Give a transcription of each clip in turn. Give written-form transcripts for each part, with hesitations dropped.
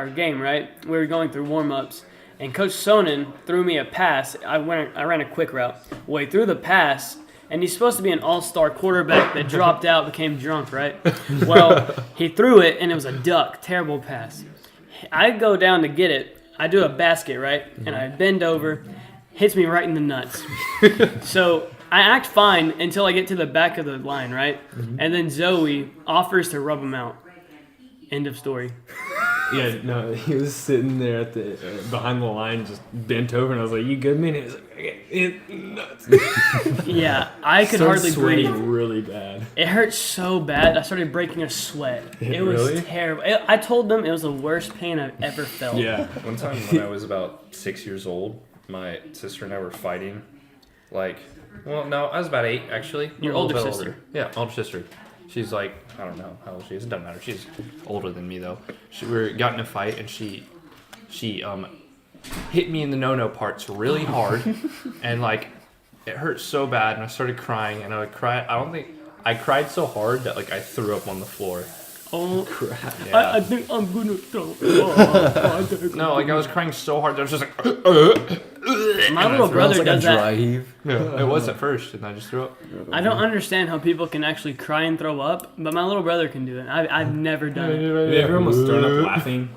our game, right? We were going through warm-ups, and Coach Sonnen threw me a pass. I ran a quick route. Well, he threw the pass, and he's supposed to be an all-star quarterback that dropped out, became drunk, right? Well, he threw it, and it was a duck. Terrible pass. I go down to get it. I do a basket, right? And I bend over, hits me right in the nuts. So I act fine until I get to the back of the line, right? And then Zoe offers to rub him out. End of story. Yeah, no, he was sitting there at the behind the line, just bent over, and I was like, "You good, man?" He was like, "It's nuts." Yeah, I could hardly breathe. Really bad. It hurt so bad. I started breaking a sweat. It was Really? terrible. I told them it was the worst pain I've ever felt. Yeah. One time when I was about 6 years old, my sister and I were fighting. Like, well, no, I was about 8 actually. Your A little older bit sister. Yeah, older sister. She's like, I don't know how old she is. It doesn't matter. She's older than me though. We got in a fight and she hit me in the no-no parts really hard, and like it hurt so bad, and I started crying, and I would cry. I cried so hard that like I threw up on the floor. Oh, Crap. Yeah. I think I'm gonna throw up. No, like I was crying so hard that I was just like. My little brother does that. heave. Yeah, it was at first, and I just threw up. I don't understand how people can actually cry and throw up, but my little brother can do it. I've never done it. Have you ever almost thrown up laughing?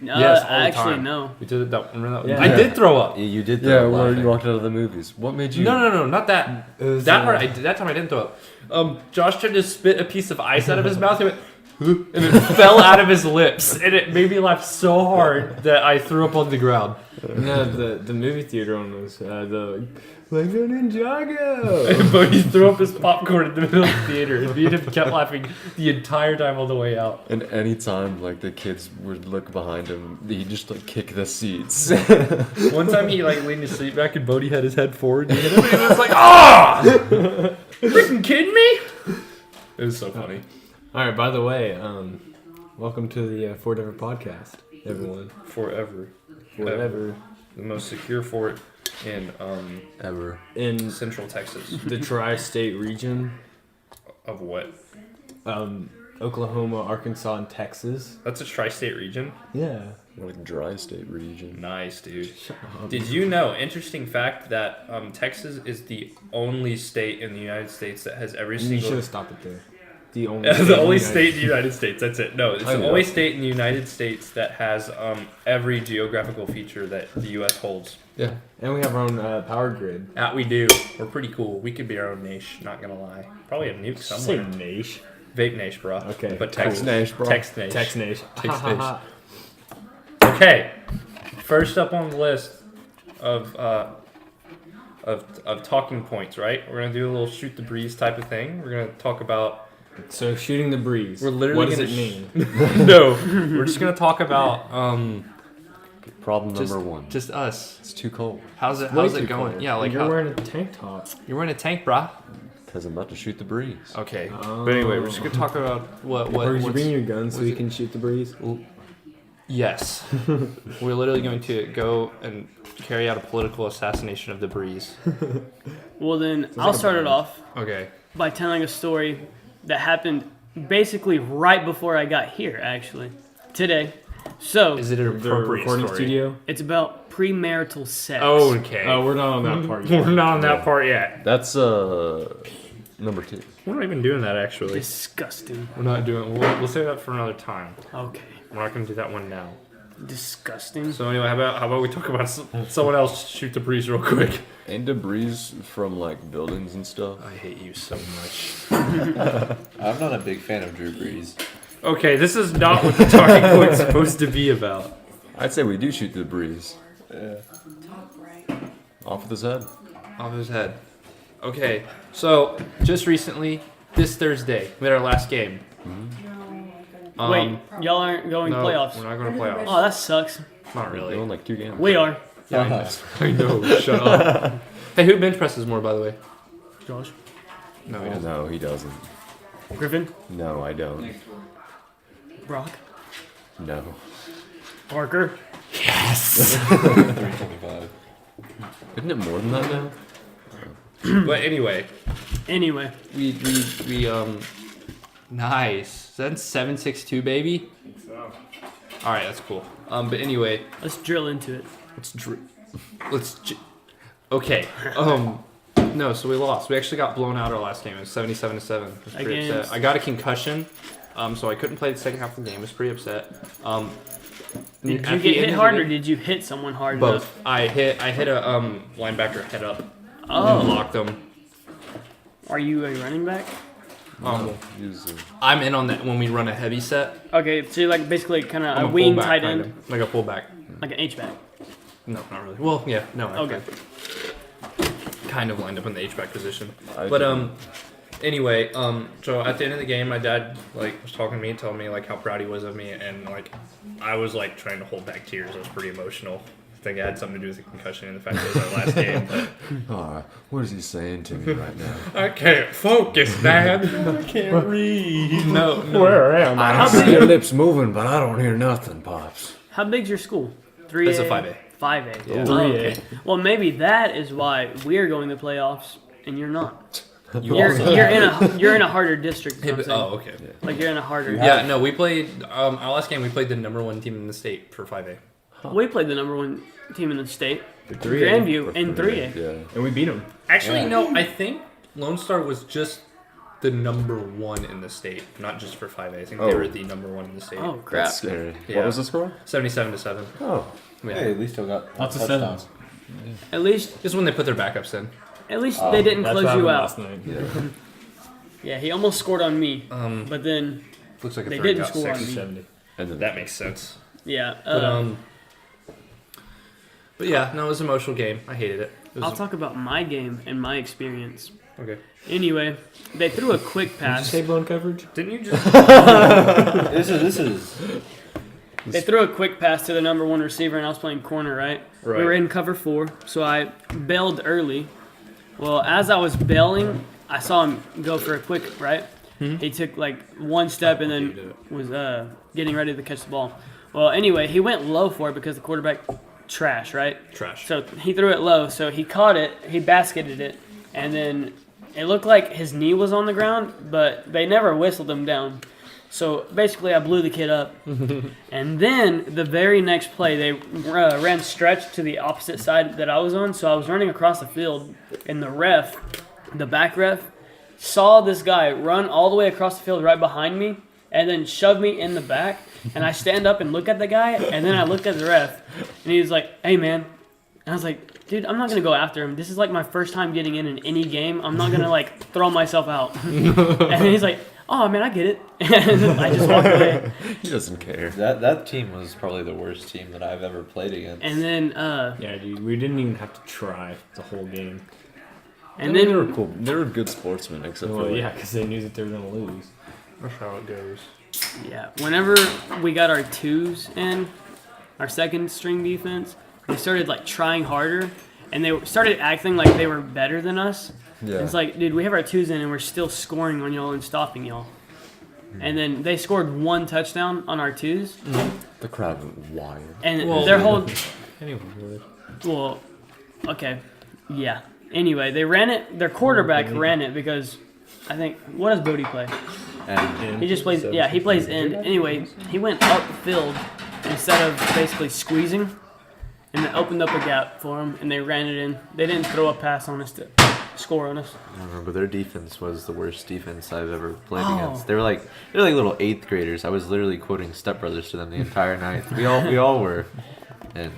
Yes, all the actually, time. no. We did it. Remember that? Yeah. I did throw up. Yeah, you did. Yeah, throw where laughing. you walked out of the movies. What made you? No, not that. It was, That part, that time I didn't throw up. Josh tried to spit a piece of ice out of his mouth, and it fell out of his lips, and it made me laugh so hard that I threw up on the ground. No, the movie theater one was the Lego Ninjago. But he threw up his popcorn in the middle of the theater, and me and him kept laughing the entire time on the way out. And anytime like the kids would look behind him, he'd just like kick the seats. One time he like leaned his seat back, and Bodie had his head forward, and he hit him, and he was like, "Ah! Freaking kidding me?" It was so funny. All right. By the way, welcome to the Fort Ever podcast, everyone. Forever. Forever The most secure fort in Ever. in Central Texas. the tri-state region, Of what? Oklahoma, Arkansas, and Texas. That's a tri-state region? Yeah. Like dry state region. Nice, dude. Did you know, interesting fact, that Texas is the only state in the United States that has every You should single... have stopped it there. The only. the only state in the United States, that's it. No, it's I the know. only state in the United States that has every geographical feature that the U.S. holds. Yeah. And we have our own power grid. That we do. We're pretty cool. We could be our own niche, not gonna lie. Probably a nuke Say somewhere. niche. Vape niche, bro. Okay, But cool. text Niche, bro. Text niche. Text niche. Text niche. Okay. First up on the list of talking points, right? We're gonna do a little shoot the breeze type of thing. We're gonna talk about. So shooting the breeze. We're literally What does gonna it mean? No, we're just gonna talk about Problem just, number one. just us. It's too cold. How's it Way too going? cold. Yeah, like you're how, wearing a tank top. you're wearing a tank, brah. Because I'm about to shoot the breeze. Okay, Oh. but anyway, we're just gonna talk about what Or did you what's- bring your gun so what's you it- can shoot the breeze? Yes, we're literally going to go and carry out a political assassination of the breeze. Well, then like I'll a start it plan. off Okay. by telling a story that happened basically right before I got here, actually, today. So, Is it an The appropriate recording story? studio? it's about premarital sex. Oh, okay. Oh, we're not on that part yet. We're not on that part yet. That's number two. We're not even doing that actually. Disgusting. We're not doing. We'll save that for another time. Okay. We're not going to do that one now. Disgusting. So anyway, how about we talk about someone else shoot the breeze real quick? And debris from like buildings and stuff. I hate you so much. I'm not a big fan of Drew Brees. Okay, this is not what the talking point's supposed to be about. I'd say we do shoot the breeze. Off with his head. Off his head. Okay, so just recently, this Thursday, we had our last game. Wait, y'all aren't going no, playoffs. We're not going to playoffs. Oh, that sucks. Not They really. won like 2 games. We are. Yeah, I know. Shut up. Hey, who bench presses more, by the way? Josh. No, he doesn't. No, he doesn't. Griffin. No, I don't. Brock. No. Parker. 325. Isn't it more than that now? But anyway, Anyway, we nice. Is that 762, baby? All right, that's cool. But anyway, Let's drill into it. Okay. No, so we lost. We actually got blown out our last game. It was 77-7. I was pretty Against- upset. I got a concussion, so I couldn't play the second half of the game. I was pretty upset. Did at you the get end hit of the hard or game- did you hit someone hard Both. enough? I hit a linebacker head up and Oh, blocked them. are you a running back? Usually. I'm in on that when we run a heavy set. Okay, so you're like basically kind of I'm a wing fullback, tight kind end, of. Like a fullback. like an H-back. No, not really. Well, yeah, no. Okay. Kind of lined up in the H-back position. I But didn't. anyway, so at the end of the game, my dad like was talking to me and telling me like how proud he was of me, and like I was like trying to hold back tears. I was pretty emotional. I think it had something to do with the concussion and the fact that it was our last game. But Ah, what is he saying to me right now? I can't focus, Dad. I can't read. No, Where am I? I see your lips moving, but I don't hear nothing, Pops. How big's your school? 3A? It's a 5A. 5A. Yeah. Oh, 3A. okay. Well, maybe that is why we're going to playoffs and you're not. You You're, also- you're in a harder district. is what I'm saying. Oh, okay. Like you're in a harder. Yeah, no, we played our last game. We played the #1 team in the state for 5A. We played the #1 team in the state, 3A. Grandview, in 3A. Yeah. And we beat them. Actually, no, I think Lone Star was just the #1 in the state, not just for 5A. I think they Oh. were the #1 in the state. Oh crap! That's scary. Yeah. What was the score? 77-7. Oh. Yeah. Hey, at least I got Lots of touchdowns. At least Just when they put their backups in. they didn't That's close what you happened out. last night. Yeah. Yeah, he almost scored on me, but then Looks like a They third didn't got score on 6. me. 70. And then That makes sense. yeah. But yeah, no, it was an emotional game. I hated it. It was I'll talk about my game and my experience. okay. Anyway, they threw a quick Did you pass. say blown coverage? Didn't you just? This is. They threw a quick pass to the #1 receiver, and I was playing corner, right? Right. We were in cover 4, so I bailed early. Well, as I was bailing, I saw him go for a quick, right? He took like one step and then was getting ready to catch the ball. Well, anyway, he went low for it because the quarterback trash, right? Trash. So he threw it low, so he caught it, he basketed it, and then it looked like his knee was on the ground, but they never whistled him down. So basically, I blew the kid up. And then the very next play, they ran stretch to the opposite side that I was on. So I was running across the field, and the back ref, saw this guy run all the way across the field right behind me, and then shove me in the back. And I stand up and look at the guy, and then I looked at the ref, and he was like, "Hey, man." And I was like, "Dude, I'm not gonna go after him. This is like my first time getting in any game. I'm not gonna like throw myself out." And then he's like, "Oh man, I get it." And I just walked away. he doesn't care. That team was probably the worst team that I've ever played against. And then Yeah, dude. We didn't even have to try the whole game. and They were then cool. They were good sportsmen, except for Well, like, yeah, because they knew that they were going to lose. That's how it goes. yeah, whenever we got our twos in, our second string defense, they started like trying harder, and they started acting like they were better than us. Yeah. It's like, dude, we have our twos in, and we're still scoring on y'all and stopping y'all. And then they scored one touchdown on our twos, the crowd went wild. and Well- their whole Anyone would. well, okay, yeah. Anyway, they ran it. Their quarterback ran it because I think what does Bodie play? And He just plays. Yeah, he plays end. Anyway, he went up the field instead of basically squeezing, and it opened up a gap for him, and they ran it in. They didn't throw a pass on us to score on us. I remember their defense was the worst defense I've ever played Oh. against. They're like little 8th graders. I was literally quoting Step Brothers to them the entire night. We all were. And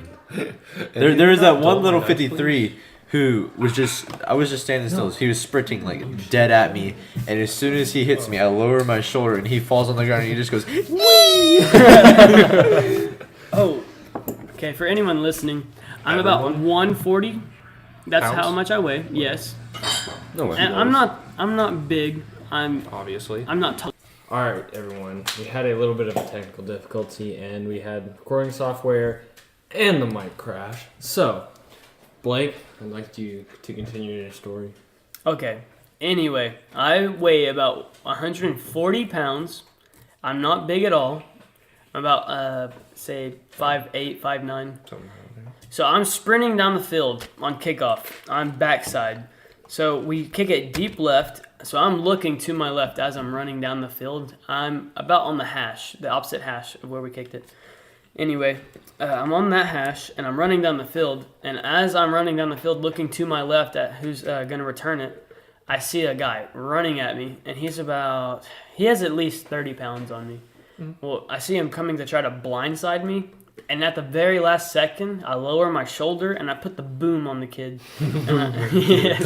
there was that one little 53 who was I was just standing still. He was sprinting like dead at me, and as soon as he hits me, I lower my shoulder and he falls on the ground and he just goes, "Wee!" Oh, okay. For anyone listening, I'm about 140. That's how Pounds? much I weigh. Yes, No way. and I'm not big. I'm Obviously. not tall. All right, everyone. We had a little bit of a technical difficulty, and we had recording software and the mic crash. So, Blake, I'd like you to continue your story. Okay. Anyway, I weigh about 140 pounds. I'm not big at all. I'm about say 5'8", 5'9". So I'm sprinting down the field on kickoff. I'm backside. So we kick it deep left. So I'm looking to my left as I'm running down the field. I'm about on the hash, the opposite hash of where we kicked it. Anyway, I'm on that hash, and I'm running down the field. And as I'm running down the field, looking to my left at who's going to return it, I see a guy running at me, and he has at least 30 pounds on me. Well, I see him coming to try to blindside me, and at the very last second, I lower my shoulder, and I put the boom on the kid. Yes.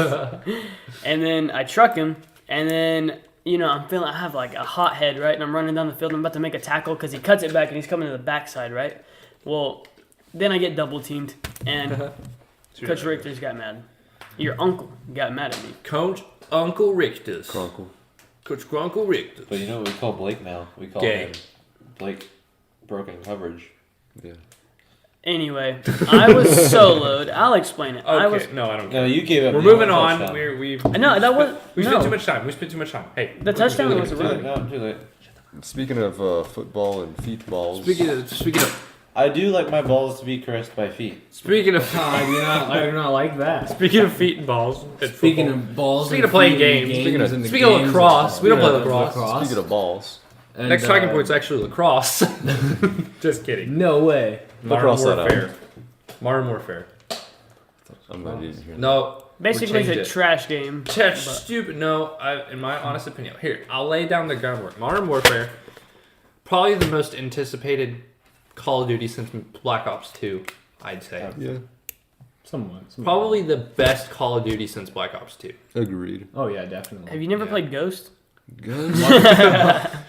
And then I truck him, and then, I have like a hot head, right? And I'm running down the field, and I'm about to make a tackle because he cuts it back, and he's coming to the backside, right? Well, then I get double teamed, and Coach Richter's got mad. Your uncle got mad at me. Coach Uncle Richter's. Crunkle. Coach Grunkle Richter. But you know what we call Blake now? We call Gay. him Blake Broken Coverage. Yeah. Anyway, I was soloed. I'll explain it. Okay, no, I don't care. No, you gave up. We're the moving only on. touchdown. We've No, that was we no. spent too much time. We spent too much time. Hey, The touchdown was a Too late. run. No, too late. Speaking of football and feet balls. speaking of I do like my balls to be caressed by feet. speaking of I do not like that. speaking of feet and balls. Speaking of balls, Speaking and of playing feet and games, and the speaking of games, lacrosse, we don't play speaking of lacrosse. Speaking of balls. And, next talking point's actually lacrosse. Just kidding. No way. Modern Lacrosse that warfare. Modern warfare. I'm glad you didn't hear that. No. Basically, it's changed a it. trash game. That's but- stupid. No, in my honest opinion, here I'll lay down the groundwork. Modern Warfare, probably the most anticipated Call of Duty since Black Ops 2, I'd say. Yeah. Somewhat. Probably the best Call of Duty since Black Ops 2. Agreed. Oh yeah, definitely. Have you never Yeah. played Ghost? Good.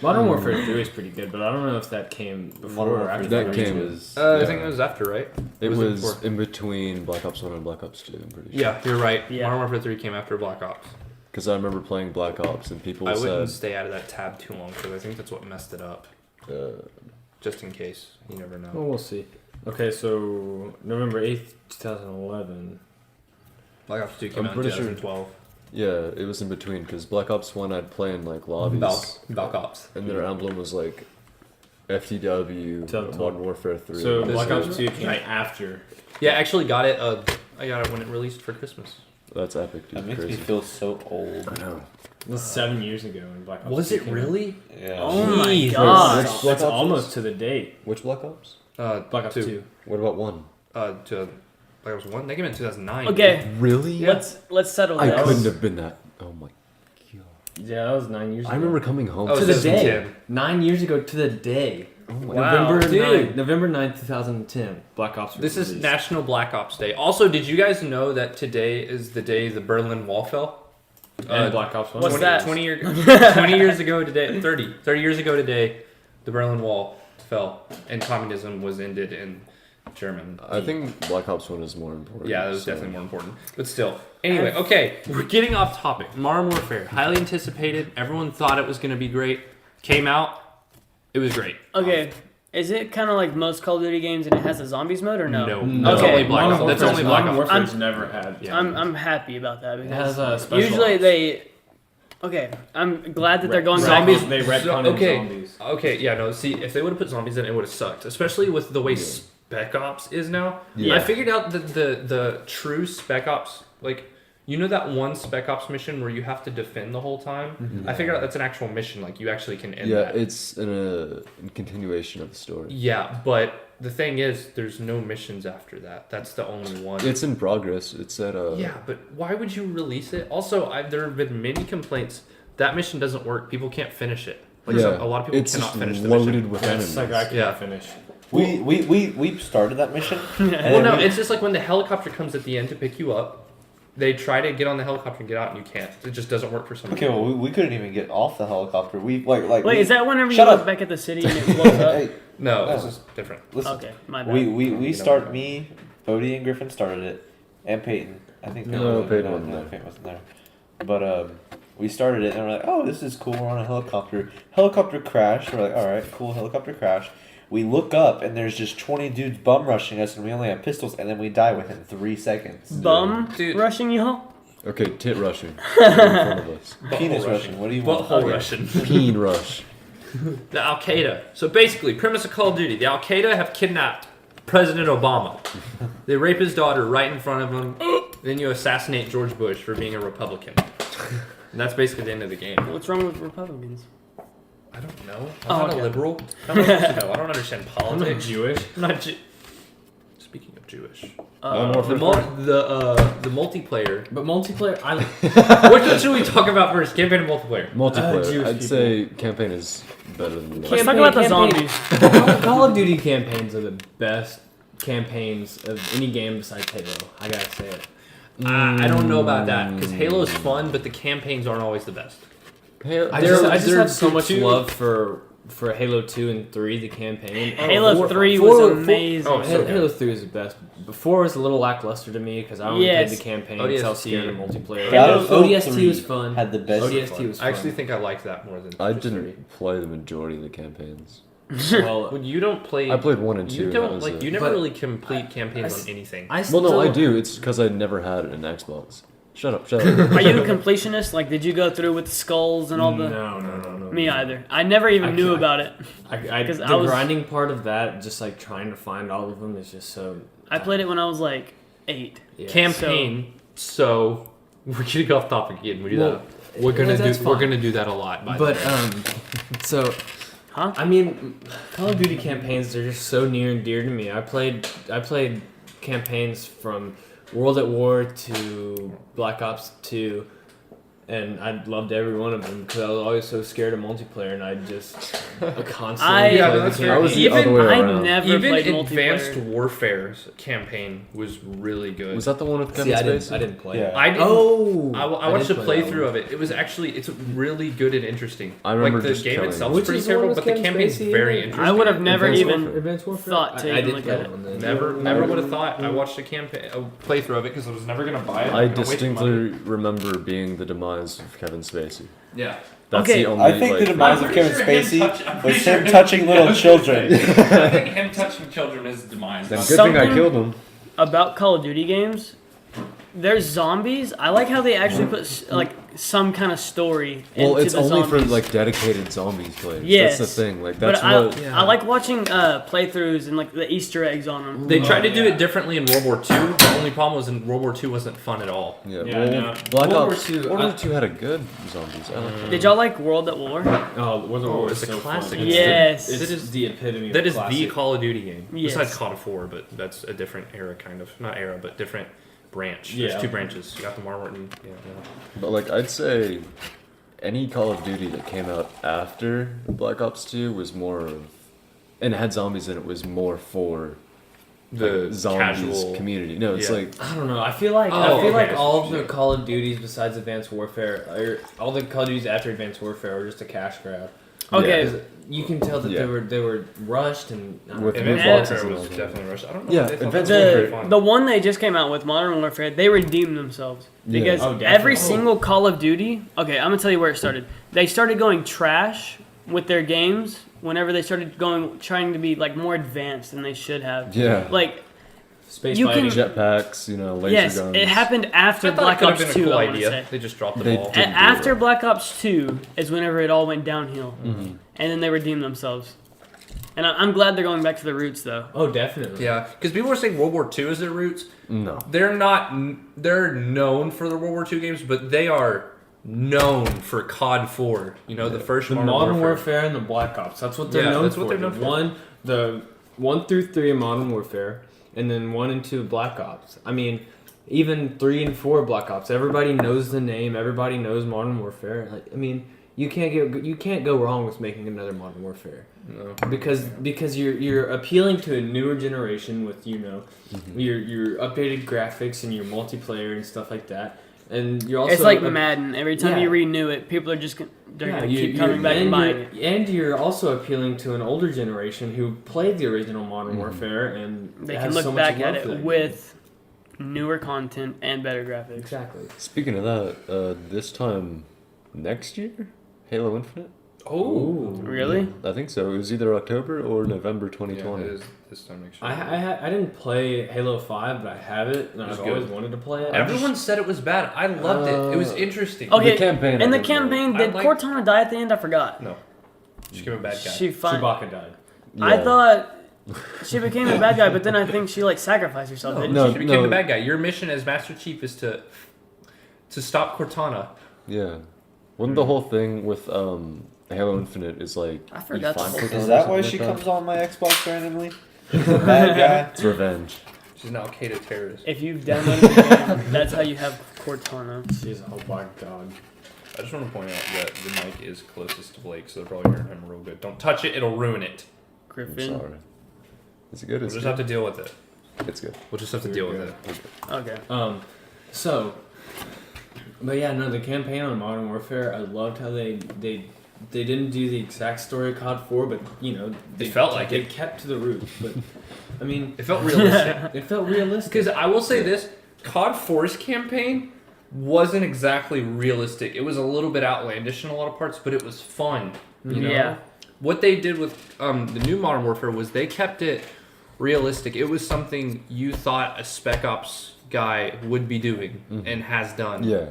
Modern Warfare 3 is pretty good, but I don't know if that came before or after. That three. came- was. I think it was after, right? It Was was it before? in between Black Ops 1 and Black Ops 2, I'm pretty sure. Yeah, you're right. Yeah. Modern Warfare 3 came after Black Ops. Because I remember playing Black Ops and people I said, wouldn't stay out of that tab too long because I think that's what messed it up. Just in case. You never know. Well, we'll see. Okay, so November 8th, 2011. Black Ops 2 came I'm out in pretty sure- 2012. yeah, it was in between because Black Ops 1 I'd play in like lobbies. Valk Ops. And their emblem was like FTW, Tell- Modern Warfare 3. So This Black is- Ops 2 came after. Yeah, I actually got it. I got it when it released for Christmas. That's epic, dude. That makes Crazy. me feel so old. I know. It was 7 years ago when Black Ops Was 2 it came out. really? Yeah. Oh my Jeez. god! Which That's Black Ops almost was? to the date. Which Black Ops? Black Ops 2. What about 1? To Black Ops 1. They came out in 2009. Okay, Really? let's settle I this. couldn't have been that. Oh my god. Yeah, that was 9 years ago. I remember coming home Oh, to the this is day. 10. 9 years ago to the day. Oh my Wow. November 9th, 2010. Black Ops was This is released. National Black Ops Day. Also, did you guys know that today is the day the Berlin Wall fell? And Black Ops 1. What's that? 20 years ago today, 30 years ago today, the Berlin Wall fell and communism was ended in Germany. I think Black Ops 1 is more important. Yeah, that was so- definitely more important. But still. Anyway, okay, we're getting off topic. Modern Warfare, highly anticipated. Everyone thought it was going to be great. Came out, it was great. Okay, is it kind of like most Call of Duty games and it has a zombies mode or no? No. That's Okay. only Black Ops. That's only Black Modern Ops. Warfare's never had. Yeah. I'm happy about that It because has special usually ops. they. Okay, I'm glad that they're going Zombies- zombies. They retcon okay. zombies. Okay, yeah, no, see, if they would have put zombies in, it would have sucked. Especially with the way Spec Ops is now. Yeah. I figured out the true Spec Ops, like, you know that one Spec Ops mission where you have to defend the whole time? I figured out that's an actual mission, like, you actually can end Yeah, that. it's in continuation of the story. Yeah, but the thing is, there's no missions after that. That's the only one. It's in progress. It's at Yeah, but why would you release it? Also, there have been many complaints that mission doesn't work. People can't finish it. Like yeah, a lot of people it's cannot just finish the loaded mission. with Yeah, enemies. it's like I can't Yeah. finish. We started that mission. Well, no, it's just like when the helicopter comes at the end to pick you up. They try to get on the helicopter and get out, and you can't. It just doesn't work for some Okay, reason. well, we couldn't even get off the helicopter. We like. Wait, is that whenever you Shut look up. back at the city and it blows up? Hey, No, No. this is different. listen. Okay, my bad. We know start what I me, Bodie and Griffin started it, and Peyton. I think No, Peyton Peyton wasn't there. Peyton wasn't there. But we started it and we're like, oh, this is cool. We're on a helicopter. Helicopter crash. We're like, all right, cool. Helicopter crash. We look up and there's just 20 dudes bum rushing us, and we only have pistols, and then we die within 3 seconds. Bum Dude. rushing y'all? Okay, tit rushing. in front of us. Penis Butthole rushing. What do you want? Butthole Okay. Russian. Peen rush. The Al Qaeda. So basically, premise of Call of Duty: the Al Qaeda have kidnapped President Obama. They rape his daughter right in front of him. Then you assassinate George Bush for being a Republican. And that's basically the end of the game. What's wrong with Republicans? I don't know. Oh, I'm not okay. a liberal. How am I supposed to know? I don't understand I'm not politics. Jewish. I'm not Speaking of Jewish, Modern the Warfare the multiplayer. But multiplayer, I What should we talk about first? Campaign and multiplayer. Multiplayer. Jewish I'd people. say campaign is better than that. Let's talk about the Campaign- zombies. Call of Duty campaigns are the best campaigns of any game besides Halo. I gotta say it. I don't know about that because Halo's fun, but the campaigns aren't always the best. I There- just there have so much two- love for Halo 2 and 3, the campaign. Halo 3 four- was four- amazing. Oh, so Halo 3 is the best. Before it was a little lackluster to me because I only Yes. played the campaign. ODST. So I was scared of multiplayer. Halo ODST was fun. Had the best. ODST was fun. I actually think I liked that more than. I just didn't play the majority of the campaigns. well, Well, you don't play. I played 1 and 2. You and that don't was like. it. You never But really complete campaigns I- on anything. I Well, still, no, I do. It's because I never had an Xbox. Shut up. Shut up. Are you a completionist? Like, did you go through with the skulls and all the? No. Me either. I never even I knew can't- about it. 'Cause The I was- grinding part of that, just like trying to find all of them, is just so. I played it when I was like 8. Yeah. Campaign. So we're getting off topic again. We do Well, that. We're gonna that's do. We're fine. gonna do that a lot. By But the way. so Huh? I mean, Call of Duty campaigns are just so near and dear to me. I played campaigns from World at War to Black Ops 2, and I loved every one of them because I was always so scared of multiplayer, and I just constantly Yeah, played that's the fair. I was campaign. the other way I around. never Even played Advanced multiplayer. Warfare's campaign was really good. Was that the one with See, Kevin I Spacey? didn't play Yeah. it. I didn't. Oh, I watched a did play that playthrough one. of it. It was actually it's really good and interesting. I remember like the just game killing itself him. is Which pretty is the one terrible, with but the Kevin campaign's Spacey in very it? interesting. I would have never Advanced even Warfare. Advanced Warfare? thought to I even did look play at that it. one then. Never would have thought. I watched a playthrough of it because I was never gonna buy it. I I'm gonna waste distinctly money. remember being the demise of Kevin Spacey. Yeah. That's Okay, the only. I think like, the demise I'm of pretty Kevin sure him Spacey touch- I'm was pretty sure him him- touching little children. I think him touching children is demise. Then good thing I Something- killed him. About Call of Duty games, there's zombies. I like how they actually put like some kind of story Well, into it's the only zombies. for like dedicated zombies players. Yes. That's the thing. Like But that's what. I like watching playthroughs and like the Easter eggs on them. They tried to do it differently in World War II. The only problem was in World War II wasn't fun at all. Yeah. Yeah, well, no. Black World Ops. War II, World I- War II had a good zombies. I like that. Did y'all like World at War? Oh, World at War it's was a so classic. fun. Yes. It's That is- the epitome. That of is the classic. Call of Duty game. Yes. Besides COD of 4, but that's a different era, kind of. Not era, but different branch. Yeah. There's two branches. You got the Martin. Yeah. But like I'd say, any Call of Duty that came out after Black Ops 2 was more of, and it had zombies in it, was more for The like, zombies casual community. No, it's Yeah. like I don't know. I feel like Oh, okay. like all of the Call of Duties besides Advanced Warfare, or all the Call of Duties after Advanced Warfare, were just a cash grab. Okay. Yeah. 'Cause you can tell that Yeah. they were rushed and I don't With know. loot Advanced boxes Warfare and was all that. definitely rushed. I don't know. Yeah, if they thought Advanced that was very The fun. the one they just came out with, Modern Warfare, they redeemed themselves Yeah. because Oh, definitely. every single Call of Duty. Okay, I'm gonna tell you where it started. They started going trash with their games whenever they started trying to be like more advanced than they should have. yeah, Like Space you fighting. can- jetpacks, laser yes, guns. it happened after I thought Black it could Ops have 2. been a cool I want to idea. say. They just dropped the They ball. did. Didn't do After it. Black Ops 2 is whenever it all went downhill, and then they redeemed themselves. And I'm glad they're going back to their roots, though. Oh, definitely. Yeah, because people were saying World War II is their roots. No, They're not. They're known for the World War II games, but they are known for COD 4. The first The Modern Warfare and the Black Ops. That's what they're Yeah, known that's for. what they're known for. The 1 through 3 of Modern Warfare, and then 1 and 2 of Black Ops. I mean, even 3 and 4 of Black Ops. Everybody knows the name. Everybody knows Modern Warfare. Like, I mean, you can't go wrong with making another Modern Warfare. No. Because you're appealing to a newer generation with your updated graphics and your multiplayer and stuff like that. And you're also It's like Madden. Every time Yeah. you renew it, people are just they're Yeah, gonna you- keep coming you're- back and buying it. And you're also appealing to an older generation who played the original Modern Warfare and They has can look so much back love at for that it game. with newer content and better graphics. Exactly. Speaking of that, this time next year, Halo Infinite. Oh. Really? I think so. It was either October or November Yeah, 2020. it is this time next year. I didn't play Halo 5, but I have it, and It was I've always good. wanted to play it. Everyone said it was bad. I loved it. It was interesting. Okay, The campaign, in I the didn't campaign, I did like- Cortana die at the end? I forgot. No. Just give him a bad guy. She fin- Chewbacca died. I Yeah. thought she became the bad guy, but then I think she like sacrificed herself, didn't No. she? She became the bad guy. Your mission as Master Chief is to stop Cortana. Yeah. Wasn't the whole thing with Halo Infinite is like I forgot you find the whole Pokemon Is or that why something she like comes on my Xbox randomly? Bad guy. It's revenge. She's an Al Qaeda terrorist. If you've downloaded the game, that's how you have Cortana. Jeez, oh my god. I just want to point out that the mic is closest to Blake, so they're probably hearing him real good. Don't touch it; it'll ruin it. I'm Griffin. sorry. Is it good? We'll It's just good. have to deal with it. It's good. We'll just have to deal with it. Okay. So, but yeah, no, the campaign on Modern Warfare, I loved how they didn't do the exact story of COD 4, but you know It felt like they it. kept to the roots. But I mean, It felt realistic. it felt realistic. Because I will say this, COD 4's campaign wasn't exactly realistic. It was a little bit outlandish in a lot of parts, but it was fun. You know? Yeah. What they did with the new Modern Warfare was they kept it realistic. It was something you thought a Spec Ops guy would be doing and has done. Yeah.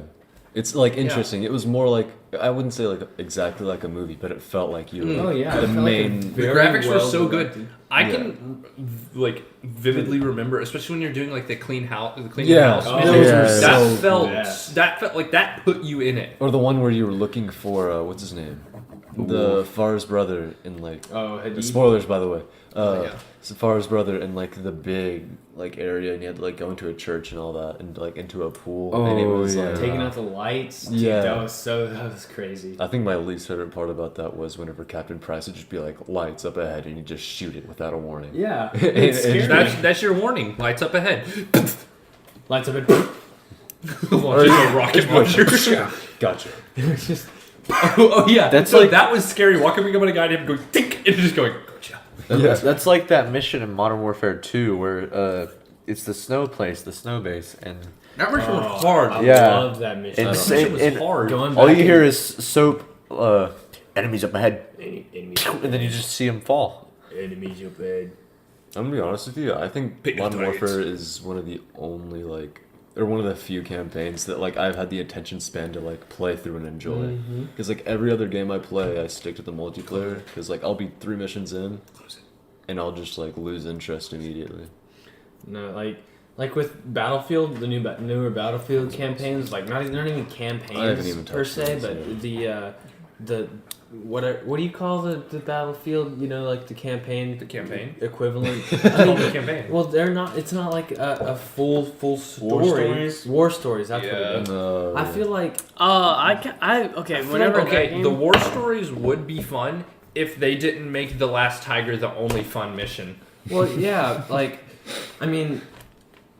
It's like interesting. It was more like I wouldn't say like exactly like a movie, but it felt like you were Oh yeah, the it felt main. Like a The very graphics were so well-directed. good. I Yeah. can like vividly remember, especially when you're doing like the clean house, the clean Yeah. house. Oh, missions. those were that so felt good. that felt like that put you in it. Or the one where you were looking for what's his name, the Far's brother in like. Oh, Hadid. Spoilers, by the way. Yeah. Far's brother in like the big like area, and you had to like go into a church and all that, and like into a pool. And it Oh, was yeah. like Taking out the lights. Dude, Yeah. that was crazy. I think my least favorite part about that was whenever Captain Price would just be like lights up ahead, and you just shoot it without a warning. Yeah, It's it's scary. That's your warning. Lights up ahead. Lights up and Launches a rocket launcher. Gotcha. it's just Oh yeah, That's so like- that was scary. Walking up on a guy and him going tink, and just going gotcha. Yeah. That's like that mission in Modern Warfare 2 where it's the snow place, the snow base, and That mission was I hard. Yeah. love that mission. And That sa- mission was and hard. Going all back you hear and- is soap, enemies up ahead, enemies and then you just see them fall. enemies up ahead. I'm gonna be honest with you. I think Pick Modern targets. Warfare is one of the only or one of the few campaigns that like I've had the attention span to like play through and enjoy. Because like every other game I play, I stick to the multiplayer. Because like I'll be 3 missions in, and I'll just like lose interest immediately. No, like with Battlefield, the newer Battlefield campaigns, like not even campaigns I haven't even per touched se, those, but the what do you call the Battlefield? You know, like the campaign campaign? equivalent. I mean, the campaign. Well, they're not. It's not like a full story. stories? War stories. That's what Yeah. it is. I feel like Okay, feel whenever like, that game, the war stories would be fun if they didn't make the Last Tiger the only fun mission. well, yeah, like I mean,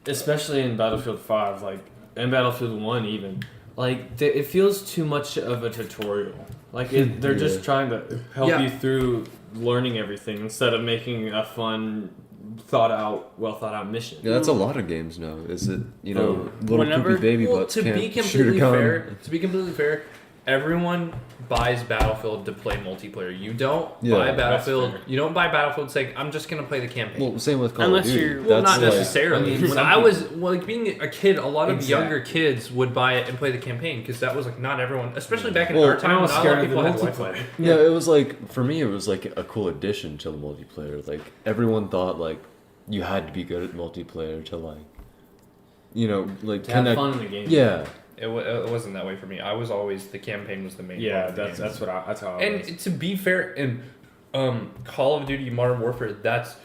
especially in Battlefield 5, like and Battlefield 1 even, like it feels too much of a tutorial. Like they're just trying to help Yeah. you through learning everything instead of making a fun, well thought out mission. Yeah, that's a lot of games now. Is it little Whenever- poopy baby Well, butts to can't be shoot a completely gun? fair, everyone buys Battlefield to play multiplayer. You don't Yeah, buy that's Battlefield. fair. You don't buy Battlefield saying I'm just gonna play the campaign. Well, same with Call Unless of Duty. you're- Well, That's not like- necessarily. I mean, when some I was like being a kid, a lot of Exactly. younger kids would buy it and play the campaign because that was like not everyone, especially back in Well, our time. I was not a lot scared of of the people had Wi-Fi. multiplayer. Yeah, it was like for me, it was like a cool addition to the multiplayer. Like everyone thought like you had to be good at multiplayer to like, like To have connect. fun in the game. Yeah, It wasn't that way for me. I was always the campaign was the main. Yeah, part of the game. that's how. I was. And to be fair, in Call of Duty Modern Warfare, that's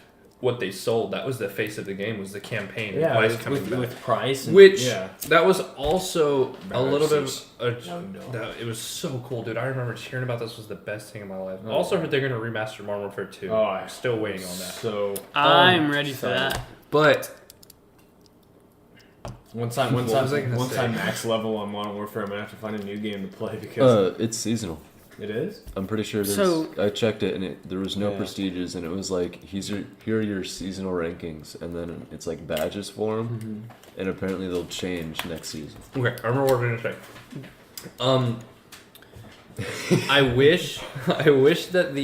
what they sold. That was the face of the game, was the campaign. Yeah, Price with, coming with, back. with Price. And, Which yeah. that was also a little bit of Barracks. it was so cool, dude. I remember just hearing about this was the best thing in my life. Oh. Also heard they're gonna remaster Modern Warfare 2. Oh, I'm still waiting on that. So I'm ready for excited. that. But once I What was I gonna say? max level on Modern Warfare, I'm gonna have to find a new game to play because it's seasonal. it is. I'm pretty sure there's. So- I checked it and there was no Yeah. prestiges, and it was like here are your seasonal rankings, and then it's like badges for them, and apparently they'll change next season. okay, I remember what I was gonna say. I wish that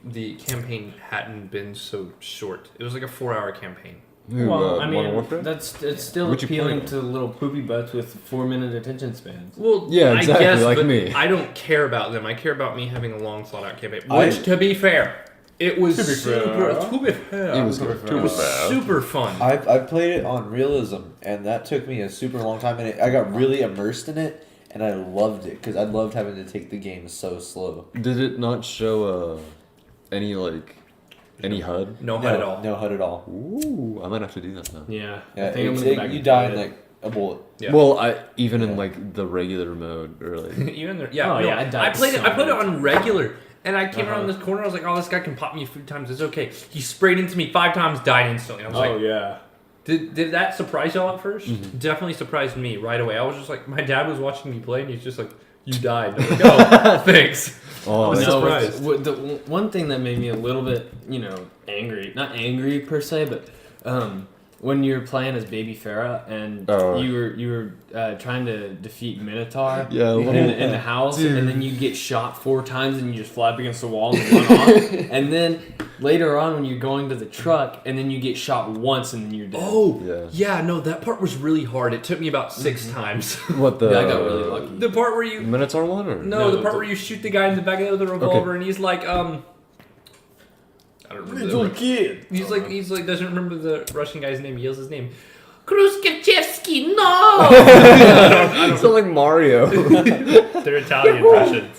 the campaign hadn't been so short. It was like a 4-hour campaign. Well, I Modern mean, Warfare? it's still What'd you appealing play? to little poopy butts with 4-minute attention spans. Well, Yeah, exactly, I guess, like but me. I don't care about them. I care about me having a long, thought-out campaign. I- Which, to be fair, it was To be super. fair. To be fair, It was good. It was super fun. I played it on realism, and that took me a super long time, and I got really immersed in it. and I loved it because I loved having to take the game so slow. Did it not show any any HUD? No HUD at all. No HUD at all. Ooh, I might have to do that now. Yeah. Yeah, I think I'm it's- gonna go back you and die play in it. like a bullet. Yeah. Well, I even in Yeah. like the regular mode or like. Even there, yeah. Oh, no, yeah, I died played it. so I played it many on regular, and I came Uh-huh. around this corner. I was like, "Oh, this guy can pop me a few times. It's okay." He sprayed into me 5 times, died instantly. I was Oh like, yeah. Did that surprise y'all at 1st? Definitely surprised me right away. I was just like, my dad was watching me play, and he's just like, "You died." I'm like, "Oh, thanks." Oh, was that's surprised. The one thing that made me a little bit, angry, not angry per se, but when you're playing as Baby Farah and Oh. you were trying to defeat Minotaur Yeah, in the house, Dude. and then you get shot 4 times and you just fly up against the wall and run off, and then later on when you're going to the truck and then you get shot once and then you're dead. Oh, Yeah. no, that part was really hard. It took me about 6 times. What the? Yeah, I got really lucky. The part where you Minotaur one or no, No, the part the- where you shoot the guy in the back of the revolver, and he's like, I don't remember. kid. He's like doesn't remember the Russian guy's name. He yells his name. Khrushchevsky, no! I It's not like Mario. don't, they're Italian Russians.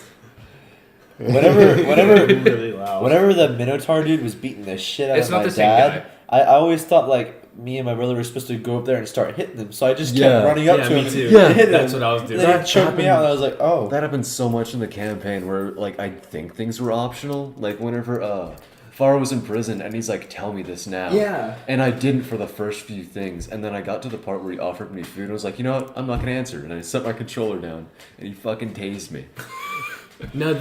Whenever Really loud. whenever the Minotaur dude was beating the shit out It's of not my the same dad, guy. I always thought like me and my brother were supposed to go up there and start hitting them. So I just kept Yeah. running up Yeah, to me him too. and Yeah. hit him. That's what I was And doing. then That it choked me out, and I was like, oh. That happened so much in the campaign where like I think things were optional. Like whenever Farah was in prison and he's like, "Tell me this now." Yeah. And I didn't for the first few things, and then I got to the part where he offered me food. And I was like, you know what? I'm not gonna answer. And I set my controller down, and he fucking tased me. No,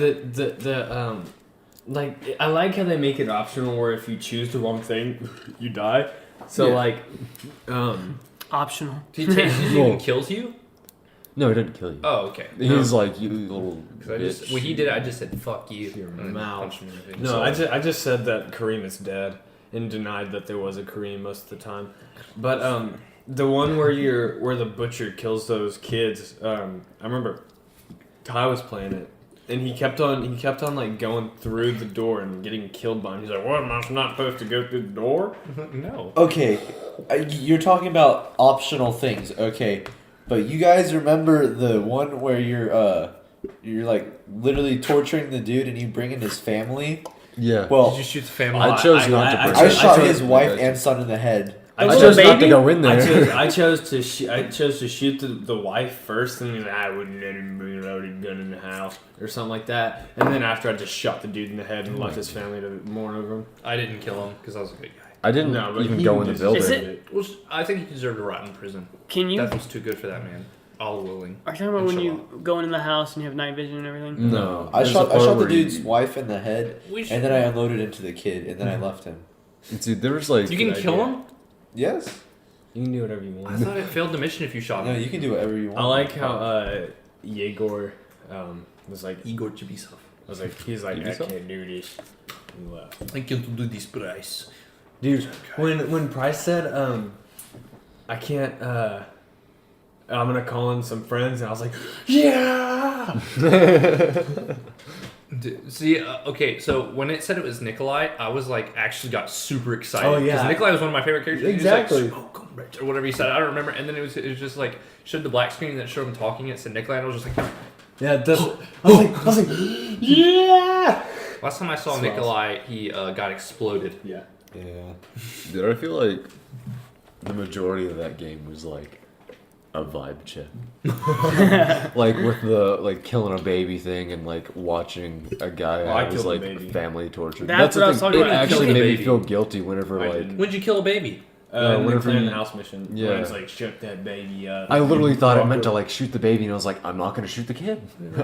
like I like how they make it optional where if you choose the wrong thing, you die. So Yeah. like, Optional. He takes you Well- and kills you. No, he didn't kill you. Oh, okay. He's like, you little 'Cause I just, bitch. when he did it, I just said "fuck you." Your and then mouth. punched him in the face. no, I just said that Kareem is dead and denied that there was a Kareem most of the time. But the one where the butcher kills those kids, I remember Ty was playing it. And he kept on like going through the door and getting killed by him. He's like, "What? Am I not supposed to go through the door?" No. Okay, you're talking about optional things, okay? But you guys remember the one where you're like literally torturing the dude and you bring in his family? Yeah. Well, Did you shoot the family? I chose not to. I I pursue it. shot chose- his wife and son in the head. I The I little chose not to baby? go in there. I chose to shoot the wife first, and he's like, I wouldn't let him bring a loaded gun in the house or something like that. And then after, I just shot the dude in the head and left his family to mourn over him. I didn't kill him because I was a good guy. I didn't No, but even he go in the just- building. Is it- Well, I think he deserved to rot in prison. Can you? Death was too good for that man. All willing. Are you talking about when you go into the house and you have night vision and everything? No, I there's shot a part the where dude's you- wife in the head, We and then I unloaded into the kid, and then I left him. Dude, there was like You can Good kill idea. him? Yes. You can do whatever you I want. thought it failed the mission if you shot No, him. you can do whatever you want. I like how Yegor was like, Igor Chibisov. he's like, I Ubisoft? can't do this. And left. I can't do this price. Dude, when Price said, I can't, I'm gonna call in some friends, and I was like, yeah! See, okay, so when it said it was Nikolai, I was like, actually got super excited. Oh, yeah. Because Nikolai was one of my favorite characters. Exactly. He was like, smoke 'em, bitch, or whatever he said. I don't remember. And then it was just like, showed the black screen and then showed him talking. It said Nikolai, and I was just like, Yeah, I was like, yeah! last time I saw Smells. Nikolai, he got exploded. Yeah. Yeah. Dude, I feel like the majority of that game was like a vibe check. Like with the like killing a baby thing and like watching a guy Oh, I that was killed a like baby. family tortured. That's what the I was thing. talking It about. actually Killing a made me baby. feel guilty whenever I like didn't. When'd you kill a baby? When whenever we in you- the house mission. Yeah. When it's like, shut that baby up. I literally thought it meant to Walk like shoot the baby and I was like, I'm not gonna shoot the kid.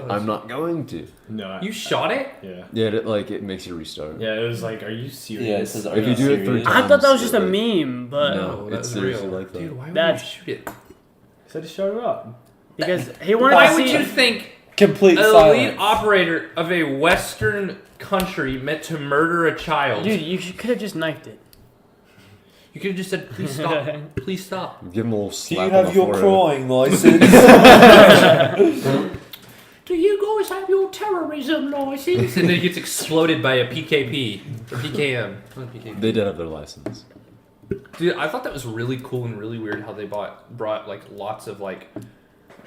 I'm not going to. over- No. You shot it? Yeah. Yeah, it makes you restart. Yeah, it was like, are you serious? Yeah, it says, "Are If you do it serious?" 3 I thought that was times, just a it, meme, but No. that's it's seriously real. like that. Dude, why would That's- you shoot it? I said to shut it up. because he wanted Why to would see. you think Complete an silence. elite operator of a Western country meant to murder a child? Dude, you could have just knifed it. You could have just said, please stop. Please stop. Give him a little Do slap you have on the your forehead. crowing license? Do you guys have your terrorism license? And then he gets exploded by a PKP. Or PKM. Not PKP. They did have their license. Dude, I thought that was really cool and really weird how they brought like lots of like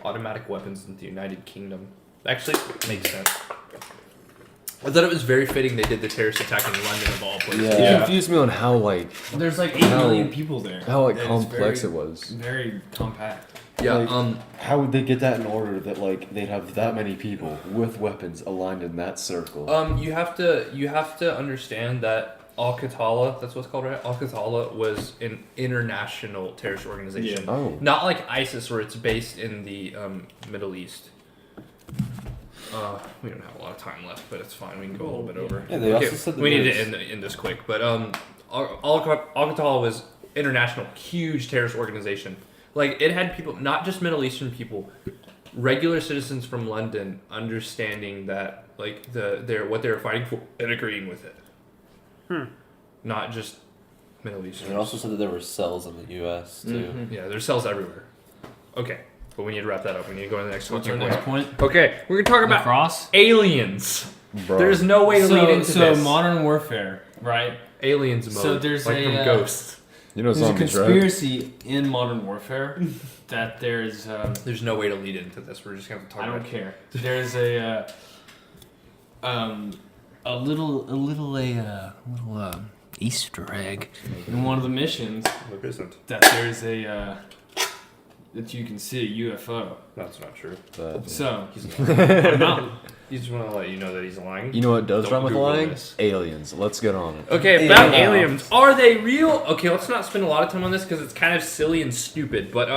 automatic weapons in the United Kingdom. Actually, makes sense. I thought it was very fitting they did the terrorist attack in London of all places. It Yeah. confused me on how like There's like 8 How- million people there. how like It's complex very- it was. Very compact. Yeah. Like, how would they get that in order that like they'd have that many people with weapons aligned in that circle? You have to understand that Al-Qatala, that's what it's called, right? Al-Qatala was an international terrorist organization. Yeah. Oh. Not like ISIS, where it's based in the Middle East. We don't have a lot of time left, but it's fine. We can go a little bit over. Yeah, they also said that we need there's- to end this quick. But Al-Qatala was international, huge terrorist organization. Like it had people, not just Middle Eastern people, regular citizens from London understanding that like what they were fighting for and agreeing with it. Not just Middle Eastern. It also said that there were cells in the U.S. too. Mhm. Yeah, there's cells everywhere. Okay, but we need to wrap that up. We need to go to the next What's our talking next point. point? Okay, we're gonna talk about Cross. aliens. Bro. There's no way to lead into so this. Modern Warfare, right? Aliens mode. So there's like a, from Ghost. You know There's a zombies, right? conspiracy in Modern Warfare that there's. There's no way to lead into this. We're just gonna have to talk I don't about it. care. There's a little Easter egg in one of the missions There isn't. that there's that you can see a UFO. That's not true. So He's I'm not. You just want to let you know that he's lying. You know what does Don't rhyme with Google lying? this. Aliens. Let's get on it. Okay, about aliens. Are they real? Okay, let's not spend a lot of time on this because it's kind of silly and stupid. But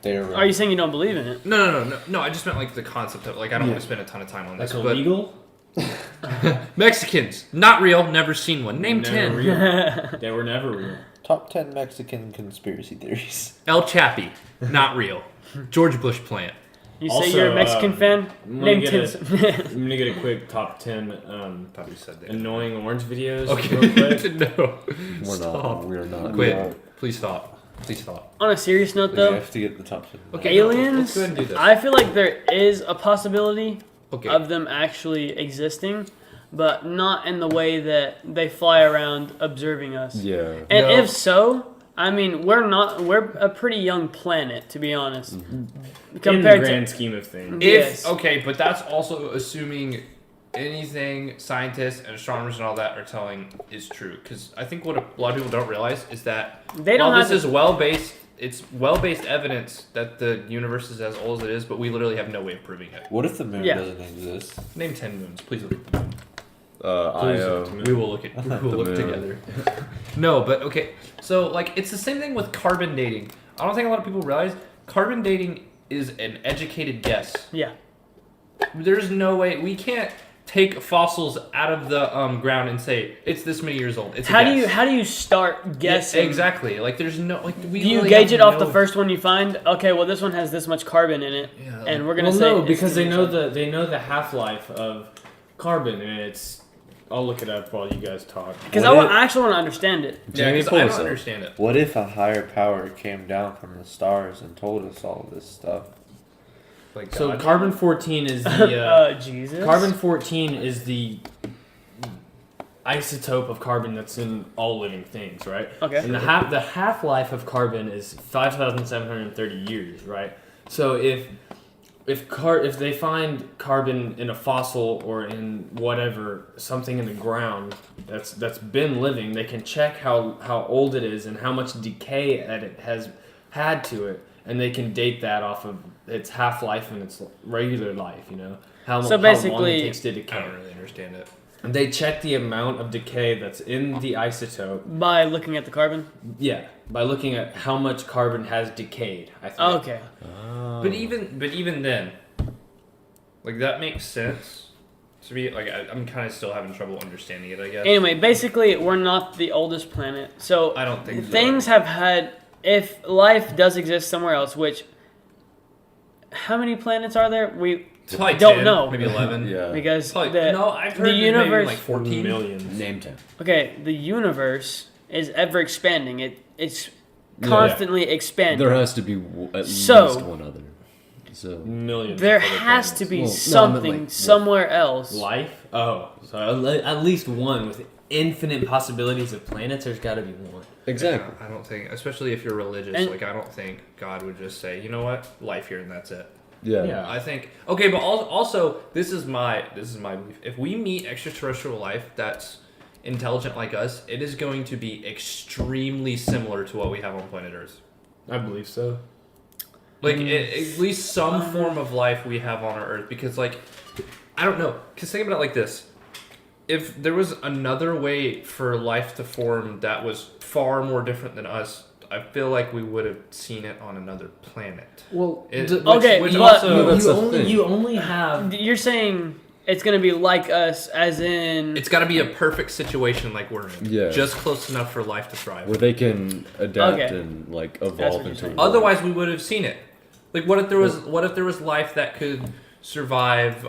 They're Are you saying you don't believe in it? no. I just meant like the concept of like I don't want to spend a ton of time on this. Like but illegal? Mexicans, not real. Never seen one. Name Never 10. real. They were never real. top 10 Mexican conspiracy theories. El Chapi, not real. George Bush plant. You say Also, you're a Mexican fan? I'm gonna Name get 10. I'm gonna get a quick top 10 Thought you said that. annoying orange videos. Okay, Real quick. no. We're Stop. not. We're not. Quit. Please stop. Please stop. On a serious note, We though, have to get the top 10. Okay, no, aliens. let's go ahead and do this. I feel like there is a possibility Okay. of them actually existing, but not in the way that they fly around observing us. Yeah. And No. if so, I mean, we're a pretty young planet, to be honest, In the compared grand to. scheme of things. Yes. Okay, but that's also assuming anything scientists and astronomers and all that are telling is true. Because I think what a lot of people don't realize is that They don't while have this to- is well-based, it's well-based evidence that the universe is as old as it is, but we literally have no way of proving it. What if the moon Yeah. doesn't exist? Name 10 moons, please look at the moon. Io. We will look at we will The look moon. together. No, but okay. So like it's the same thing with carbon dating. I don't think a lot of people realize carbon dating is an educated guess. Yeah. There's no way we can't take fossils out of the ground and say it's this many years old. It's a How do guess. you start guessing? Yeah, exactly. Like there's no like we. Do you really gauge have it off no- the first one you find? Okay, well this one has this much carbon in it, Yeah, and we're gonna Well, say no, it's because they this know much. the half life of carbon, and it's. I'll look it up while you guys talk. Because What if- I actually want to understand it. Yeah, Jamie, 'cause pull I this don't up. understand it. What if a higher power came down from the stars and told us all this stuff? Like So God. carbon 14 is the Jesus. carbon 14 is the isotope of carbon that's in all living things, right? Okay. And the half life of carbon is 5,730 years, right? So if they find carbon in a fossil or in whatever something in the ground that's been living, they can check how old it is and how much decay that it has had to it, and they can date that off of its half life and its regular life. You know how So how long basically- it takes to I decay. don't really understand it. And they check the amount of decay that's in the isotope. By looking at the carbon. Yeah, by looking at how much carbon has decayed. I think. Okay. But even then, like that makes sense to me. Like I'm kind of still having trouble understanding it. I guess. Anyway, basically, we're not the oldest planet, so I don't think so. things have had. If life does exist somewhere else, which how many planets are there? We Probably don't 10, know. Maybe 11. Yeah. because Probably, the no, I've heard the there's universe. maybe like 14 millions. Name 10. Okay, the universe is ever expanding. It's Yeah. constantly expanding. There has to be at So- least one other. So Millions. There of other has to be Well, no, I meant, something like, somewhere else. planets. Life. Oh, so at least one with infinite possibilities of planets, there's got to be one. Exactly. I don't think, especially if you're religious, And- like I don't think God would just say, you know what, life here and that's it. Yeah. Yeah. I think okay, but also this is my belief. If we meet extraterrestrial life that's intelligent like us, it is going to be extremely similar to what we have on planet Earth. I believe so. Like at least some form of life we have on our Earth, because like I don't know. Because think about it like this: if there was another way for life to form that was far more different than us, I feel like we would have seen it on another planet. Well, Okay, which but- also That's the thing. you only have You're saying it's gonna be like us, as in it's got to be a perfect situation like we're in. Yeah. Just close enough for life to thrive. Where they can adapt Okay. and like That's evolve what you're into. saying. a world. Otherwise, we would have seen it. Like, what if there was life that could survive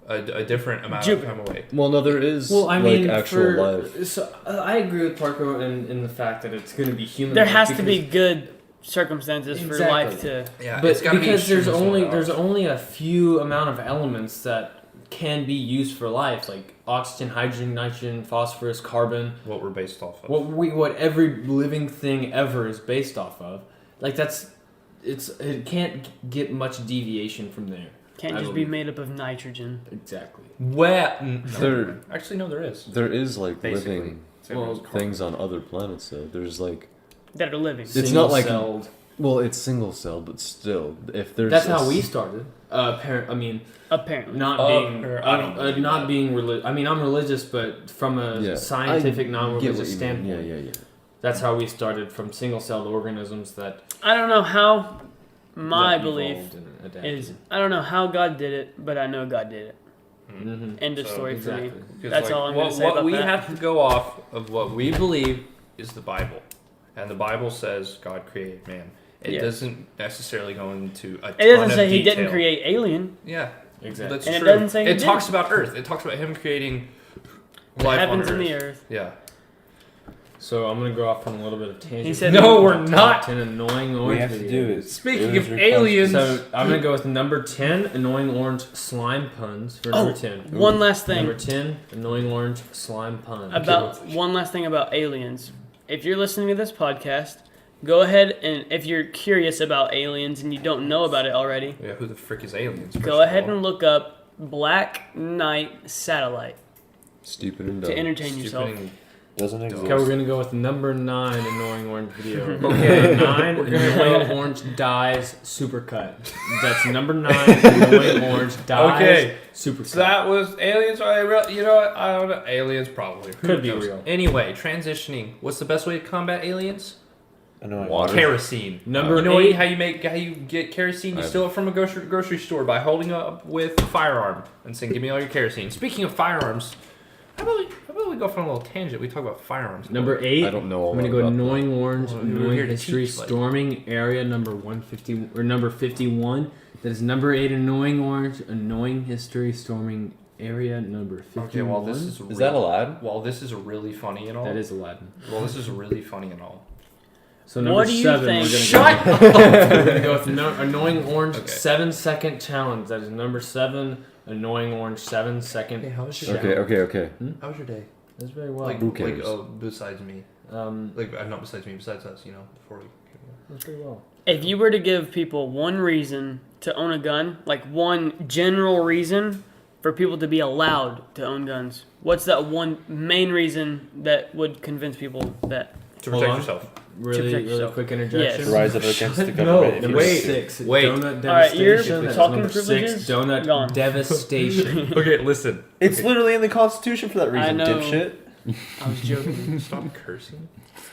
a different amount of time away? Well, no, there is Well, I mean, actual life. So I agree with Parker in the fact that it's going to be human. there has to be good circumstances for Exactly. life to. Yeah, but it's gotta be because there's extremely only similar. a few amount of elements that can be used for life, like oxygen, hydrogen, nitrogen, phosphorus, carbon. what we're based off of. What every living thing ever is based off of. Like it can't get much deviation from there. Can't I just be believe. made up of nitrogen. Exactly. There, Actually, no, there is. there is like Basically. living Well, things on other planets. Though there's like, That are living. It's not like- Single-celled. well, it's single cell, but still, if there's That's a how we s- started. I mean, Apparently. not being, I don't believe not that. being religious. I mean, I'm religious, but from a Yeah. scientific, I get non-religious what you mean. standpoint, Yeah. that's how we started from single-celled organisms that I don't know how. My that belief evolved and adapted. is I don't know how God did it, but I know God did it. Mhm. End of So, story for me. exactly. That's all I'm gonna what, say What about we that. have to go off of what we believe is the Bible, and the Bible says God created man. It Yes. doesn't necessarily go into a It ton doesn't of say he detail. didn't create Alien. Yeah, Exactly. that's And it true. doesn't say he it talks didn't. about Earth. It talks about him creating What life happens on in Earth. the earth. Yeah. So I'm gonna go off on a little bit of tangent. He said No, we're Top not. 10 annoying We orange have to videos. do it. Speaking It was of your aliens, So I'm gonna go with number 10, annoying orange slime puns for number 10. One last Number thing 10, annoying orange slime pun. about one last thing about aliens. If you're listening to this podcast, go ahead and if you're curious about aliens and you don't know about it already, yeah, who the frick is aliens? first go of ahead all? and look up Black Knight Satellite Stupid and to dumb. entertain yourself. Stupid and- Doesn't exist. Okay, we're gonna go with number 9, annoying orange video. Okay. 9, annoying orange dies supercut. That's number 9, annoying orange dies Okay. supercut. So that was aliens. Are they real? You know what? I don't know. Aliens probably. Who Could be knows? real. Anyway, transitioning. What's the best way to combat aliens? Annoying. Water. Kerosene. Number You know 8, how you get kerosene? You I've- steal it from a grocery store by holding up with a firearm and saying, "Give me all your kerosene." Speaking of firearms, how about we go for a little tangent? We talk about firearms. number 8. I don't know. I'm gonna go about annoying orange, Well, we were annoying here to history, teach, like- storming area number 150 or number 51. That is number 8, annoying orange, annoying history, storming area number 51. Okay, well this Is that allowed? Well, this is really funny and all. That is Aladdin. Well, this is really funny and all. So number What do you 7, think? we're gonna Shut go. We're gonna go with annoying orange Okay. 7-second challenge. That is number 7, annoying orange 7-second. Hey, how was your Okay, okay. How was your day? That's very well. Like, Who cares? besides me. Like, not besides me, besides us, you know, before we. that's very well. If you were to give people one reason to own a gun, like one general reason for people to be allowed to own guns, what's that one main reason that would convince people that? To Hold protect on. yourself. Really, protect really yourself. quick interjection. Yes. Rise up against the No, government. if number you're- wait. 6, Wait. donut All right, you're devastation. That's talking number 6, privileges? donut Gone. devastation. Okay, listen. It's literally in the Constitution for that reason, I know. dipshit. I was joking. Stop cursing.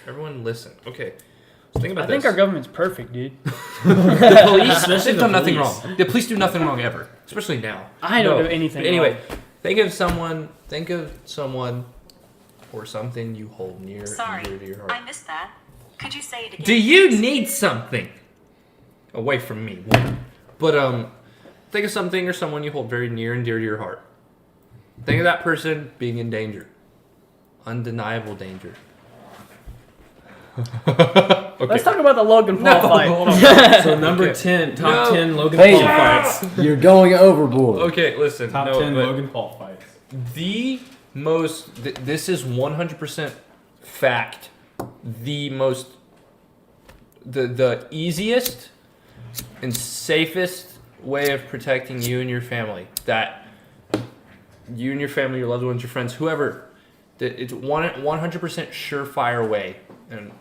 Everyone listen. Okay. So think about I this. think our government's perfect, dude. the police, Especially they've the done nothing police. wrong. The police do nothing wrong ever. Especially now. I don't No. do anything. But anyway, wrong. think of someone or something you hold near Sorry, and dear to your heart. I missed that. Could you say it again? Do you need something? Away from me. But think of something or someone you hold very near and dear to your heart. Think of that person being in danger. Undeniable danger. Okay. Let's talk about the Logan Paul fight. hold on. So number Okay. 10, top No. 10 Logan Hey. Paul fights. You're going overboard. Okay, listen. Top no, 10 but Logan Paul fights. the this is 100% fact, the easiest and safest way of protecting you and your family, that you and your family, your loved ones, your friends, whoever, that it's 100% surefire way and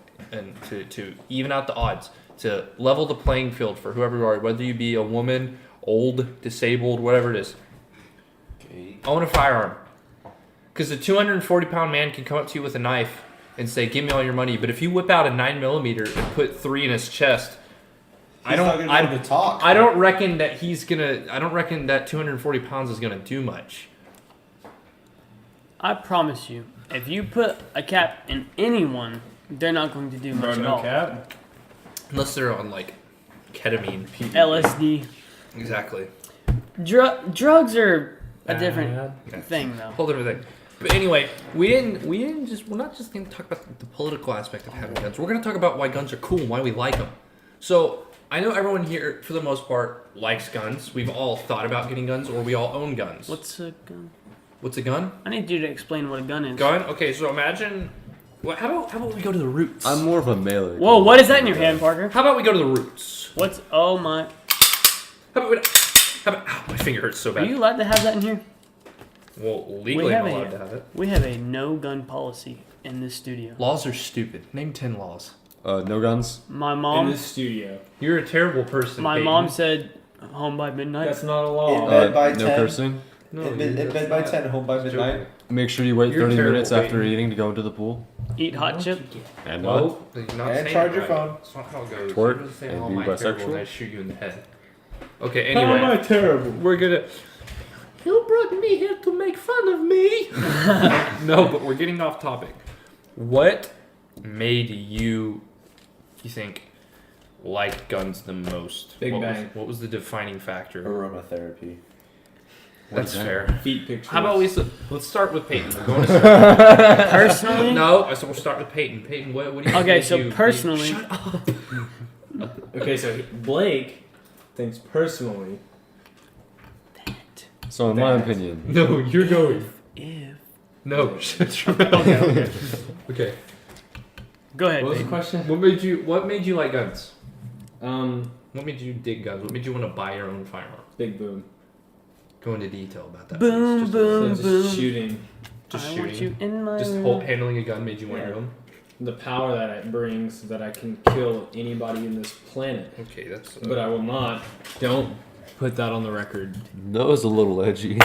to even out the odds, to level the playing field for whoever you are, whether you be a woman, old, disabled, whatever it is. Own a firearm. Because a 240-pound man can come up to you with a knife and say, "Give me all your money." But if you whip out a 9mm and put 3 in his chest, I don't reckon that 240 pounds is gonna do much. I promise you, if you put a cap in anyone, they're not going to do much at all. cap. Unless they're on like ketamine. LSD. Exactly. Drugs are a different thing, though. Whole different thing. But anyway, we're not just going to talk about the political aspect of having guns. We're going to talk about why guns are cool and why we like them. So I know everyone here, for the most part, likes guns. We've all thought about getting guns, or we all own guns. What's a gun? What's a gun? I need you to explain what a gun is. Gun? Okay, so imagine. How about we go to the roots? I'm more of a melee. Whoa, what is that in your hand, Parker? How about we go to the roots? What's? Oh my! How about ow, my finger hurts so Are bad. you allowed to have that in here? Well, legally I'm allowed to have it. We have a no gun policy in this studio. Laws are stupid. Name 10 laws. No guns. My In mom. the studio. You're a terrible person. My Peyton. mom said home by midnight. That's not a In law. bed by no 10. cursing. No, in dude, bed that's by not- 10, home by midnight. Make sure you wait You're 30 terrible, minutes after Peyton. eating to go into the pool. Eat hot chip. And what? No, you're not And saying charge it your right. phone. That's not how it goes. Twerk You're just saying, and "Oh, be my terrible," bisexual? and I shoot you in the head. Okay, How am anyway. I terrible? We're gonna. You brought me here to make fun of me. No, but we're getting off topic. What made you think, like guns the most? Big what Bang. what was the defining factor? Aromatherapy. That's is that? fair. Feet pictures. How about let's start with Peyton. We're going to Personally. No, I said we'll start with Peyton. Peyton, what do you think? Okay, so you- personally, Shut up. Okay, so Blake thinks personally. So in my opinion, No, you're going. if No, shut your mouth. Okay. go ahead, What was the babe. question? What made you like guns? Um, What made you dig guns? What made you want to buy your own firearm? Big boom. Go into detail about that. Boom, please. boom. So just shooting. Just I shooting. want you in my Just room. handling a gun made you want Yeah. your own. The power that it brings, that I can kill anybody in this planet. Okay, that's. But I will not. Don't put that on the record. that was a little edgy.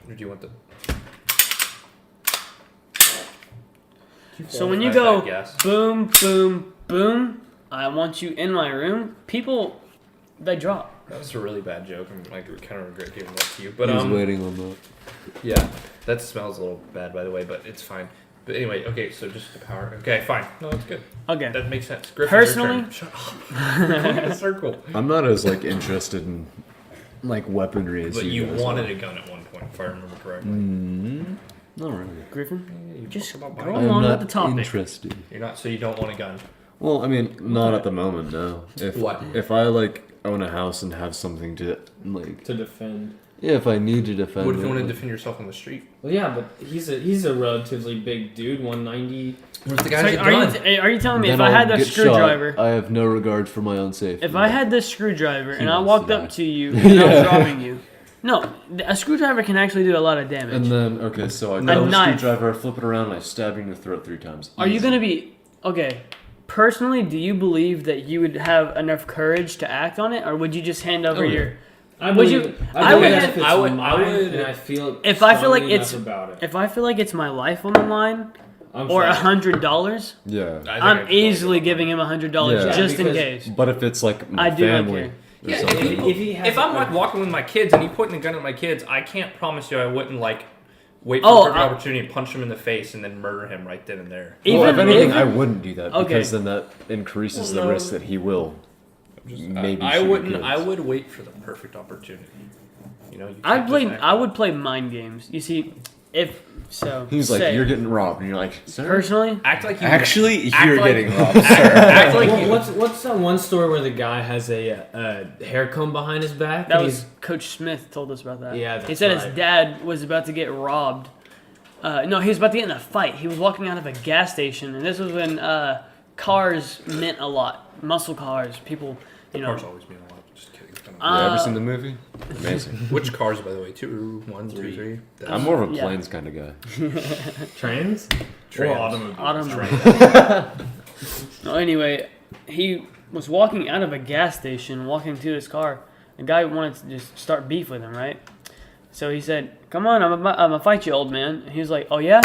Or do you want the? So when you I've go had gas. boom, boom, boom, I want you in my room. People, they drop. That was a really bad joke. I'm like kind of regret giving that to you. But I was waiting on that. yeah, that smells a little bad by the way, but it's fine. But anyway, okay, so just the power. Okay, fine. No, that's good. Okay. That makes sense. Griffin, your Personally- turn. Shut up. We're going in a circle. I'm not as like interested in like weaponry as But you you guys wanted are. a gun at one point, if I remember correctly. Not really. Griffin, Yeah, you just talk about go buying- I'm along not with the topic. interested. You're not, so you don't want a gun. Well, I mean, not at the moment. No. What? If I like own a house and have something to like, To defend. yeah, if I need to defend. What if you it, want to like- defend yourself on the street? Well, yeah, but he's a relatively big dude, 190. What if the So guy's a are gun? are you telling me Then if I I'll had the get screwdriver, shot. I have no regard for my own safety. if I had this screwdriver He and I wants walked to up die. to you and I was robbing you, no, a screwdriver can actually do a lot of damage. And then okay, so I A grab a knife. screwdriver, I flip it around, and I stab you in the throat 3 times. Are you Easy. gonna be okay? Personally, do you believe that you would have enough courage to act on it, or would you just hand over Oh, yeah. your? I Would believe, you- I I believe would- if it's I would- mine and I feel If I feel like strongly it's- enough about it. If I feel like it's my life on the line, I'm or fine. $100, Yeah. I think I'm I'd easily go giving him $100 Yeah. just in Because- case. But if it's like my I do not family, care. or Yeah, something. if he has If I'm a- like walking with my kids and he pointing a gun at my kids, I can't promise you I wouldn't like wait for Oh, the perfect I- opportunity and punch him in the face and then murder him right then and there. Well, if Even- anything, even- I wouldn't do that Okay. because then that increases the Well, no. risk that he will. Maybe I shoot your wouldn't. kids. I would wait for the perfect opportunity. You know, you I can't play. just act I like- would play mind games. You see, if So He's like, say, "You're getting robbed," and you're like, "Sir?" personally, Act like you Actually, act you're like- getting robbed, sir. Act like Well, you. what's that one story where the guy has a hair comb behind his back? that and was Coach Smith told us about that. Yeah, he that's said right. his dad was about to get robbed. No, he was about to get in a fight. He was walking out of a gas station, and this was when cars meant a lot. Muscle cars, people, you know. Cars always mean a lot. Just kidding. Yeah, ever seen the movie? Amazing. Which cars, by the way? 2, 1, 2, 3. I'm more of a Yeah. planes kind of guy. Trains? Trans. Or automobiles? Autumn. No, anyway, he was walking out of a gas station, walking to his car. The guy wanted to just start beef with him, right? So he said, "Come on, I'm gonna fight you, old man." And he was like, "Oh yeah?"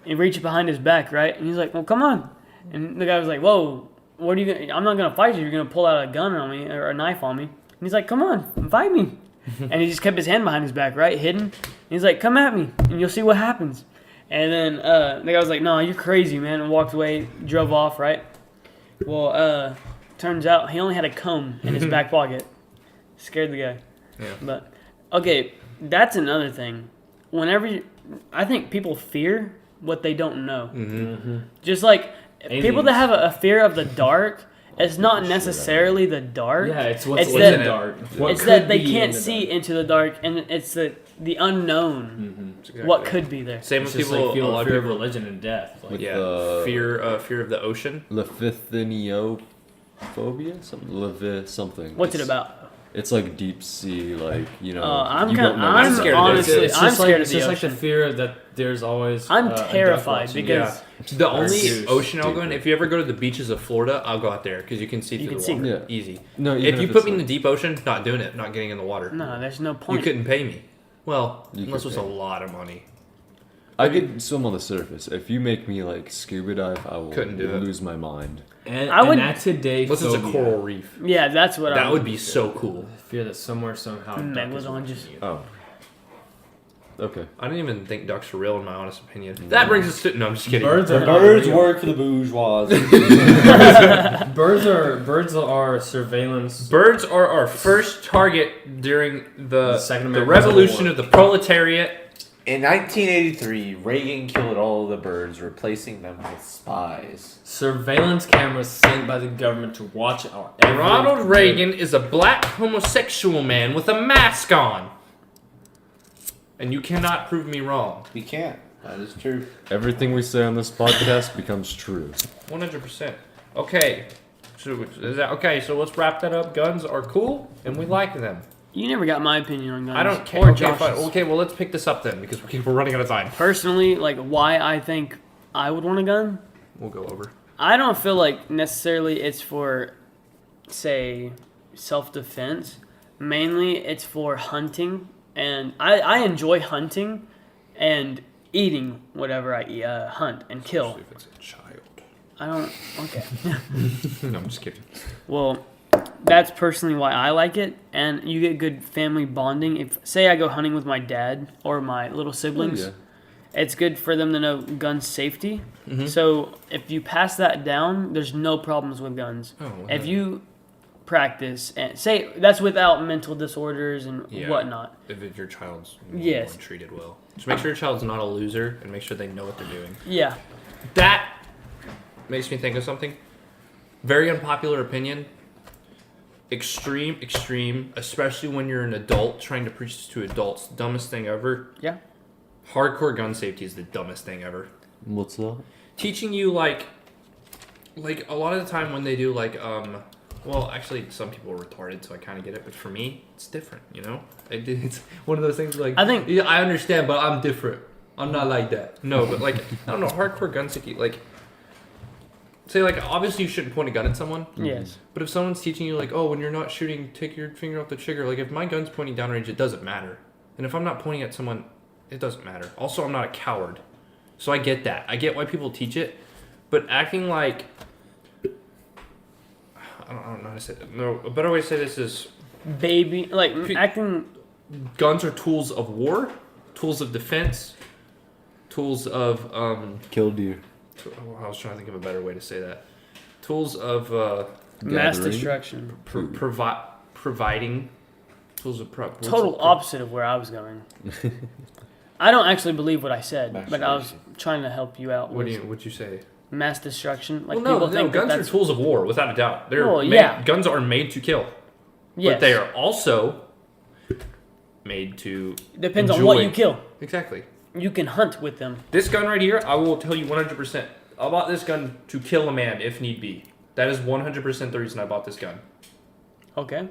He reached behind his back, right? And he's like, "Well, come on." And the guy was like, "Whoa, what are you gonna? I'm not gonna fight you. You're gonna pull out a gun on me or a knife on me." And he's like, "Come on, fight me." And he just kept his hand behind his back, right, hidden. And he's like, "Come at me, and you'll see what happens." And then the guy was like, "No, you're crazy, man," and walked away, drove off, right? Well, turns out he only had a comb in his back pocket. Scared the guy. Yeah. But okay, that's another thing. I think people fear what they don't know. Just like people that have a fear of the dark, it's not necessarily the dark. Yeah, it's what's It's in that- the dark. What It's could that they be can't in the see dark. into the dark, and it's the unknown. Exactly. What could be there? Same It's with just people. like a lot feeling of fear of people. religion and death. Like, With Yeah. the Fear of the ocean. Leviathaniophobia? Something. What's it It's- about? It's like deep sea, like, you know. I'm you kinda- don't know I'm what's scared going of on. it. honestly, it's I'm just scared like, of it's the just like ocean. the fear that there's always. I'm a death terrified watching because The only Goose. ocean I'll go in, Deeper. if you ever go to the beaches of Florida, I'll go out there because you can see You through can the see. water. Yeah. Easy. No, If even you it's put me in like- the deep ocean, not doing it, not getting in the water. no, there's no You point. couldn't pay me. Well, You unless it could was a pay. lot of money. I could swim on the surface. If you make me like scuba dive, I will Couldn't do it. lose my mind. And, I would- and that's today. What's this, a coral reef? Yeah, that's what That I would be so cool. Fear that somewhere somehow. a duck is Megalodon watching just- you. Oh. Okay. I don't even think ducks are real, in my honest opinion. That brings us to. No, I'm just kidding. Birds are not Birds real. work for the bourgeoisie. Birds are surveillance. Birds are our first target during the Second the American revolution Civil of the proletariat. In 1983, Reagan killed all of the birds, replacing them with spies. Surveillance cameras sent by the government to watch our every Ronald move. Reagan is a black homosexual man with a mask on. And you cannot prove me wrong. We can't. That is true. Everything we say on this podcast becomes true. 100%. Okay. So is that okay? So let's wrap that up. Guns are cool, and we like them. You never got my opinion on guns. I don't care. Or Okay, Josh's. fine. Okay, well let's pick this up then because we're running out of time. Personally, like why I think I would want a gun. We'll go over. I don't feel like necessarily it's for, say, self-defense. Mainly, it's for hunting, and I enjoy hunting and eating whatever I hunt and kill. If it's a child. I don't. Okay. No, I'm just kidding. Well, that's personally why I like it, and you get good family bonding. If say I go hunting with my dad or my little siblings, yeah. it's good for them to know gun safety. So if you pass that down, there's no problems with guns. Oh, If you practice and say that's without mental disorders and Yeah. whatnot. If your child's Yes. treated well, just make sure your child's not a loser and make sure they know what they're doing. Yeah. That makes me think of something. Very unpopular opinion. Extreme, especially when you're an adult trying to preach this to adults. Dumbest thing ever. Yeah. Hardcore gun safety is the dumbest thing ever. What's that? Teaching you like a lot of the time when they do well, actually, some people are retarded, so I kind of get it. But for me, it's different, you know? It's one of those things like... I think- Yeah, I understand, but I'm different. I'm not like that. No, but, like, I don't know, hardcore gun safety, like... Say, like, obviously you shouldn't point a gun at someone. Yes. But if someone's teaching you, like, oh, when you're not shooting, take your finger off the trigger. Like, if my gun's pointing downrange, it doesn't matter. And if I'm not pointing at someone, it doesn't matter. Also, I'm not a coward. So I get that. I get why people teach it. But acting like... I don't know how to say it. No, a better way to say this is Baby, like acting. guns are tools of war, tools of defense, tools of Kill deer. I was trying to think of a better way to say that. Tools of Mass Gathering. destruction. providing tools of Total opposite of where I was going. I don't actually believe what I said, Mass but I was destruction. trying to help you out. What'd you say? Mass destruction? Like Well, no, people think that guns are that's tools of war, without a doubt. Well, yeah. Guns are made to kill, yes. but they are also made to. Depends on what enjoy. you kill. Exactly. You can hunt with them. This gun right here, I will tell you 100%. I bought this gun to kill a man if need be. That is 100% the reason I bought this gun. Okay,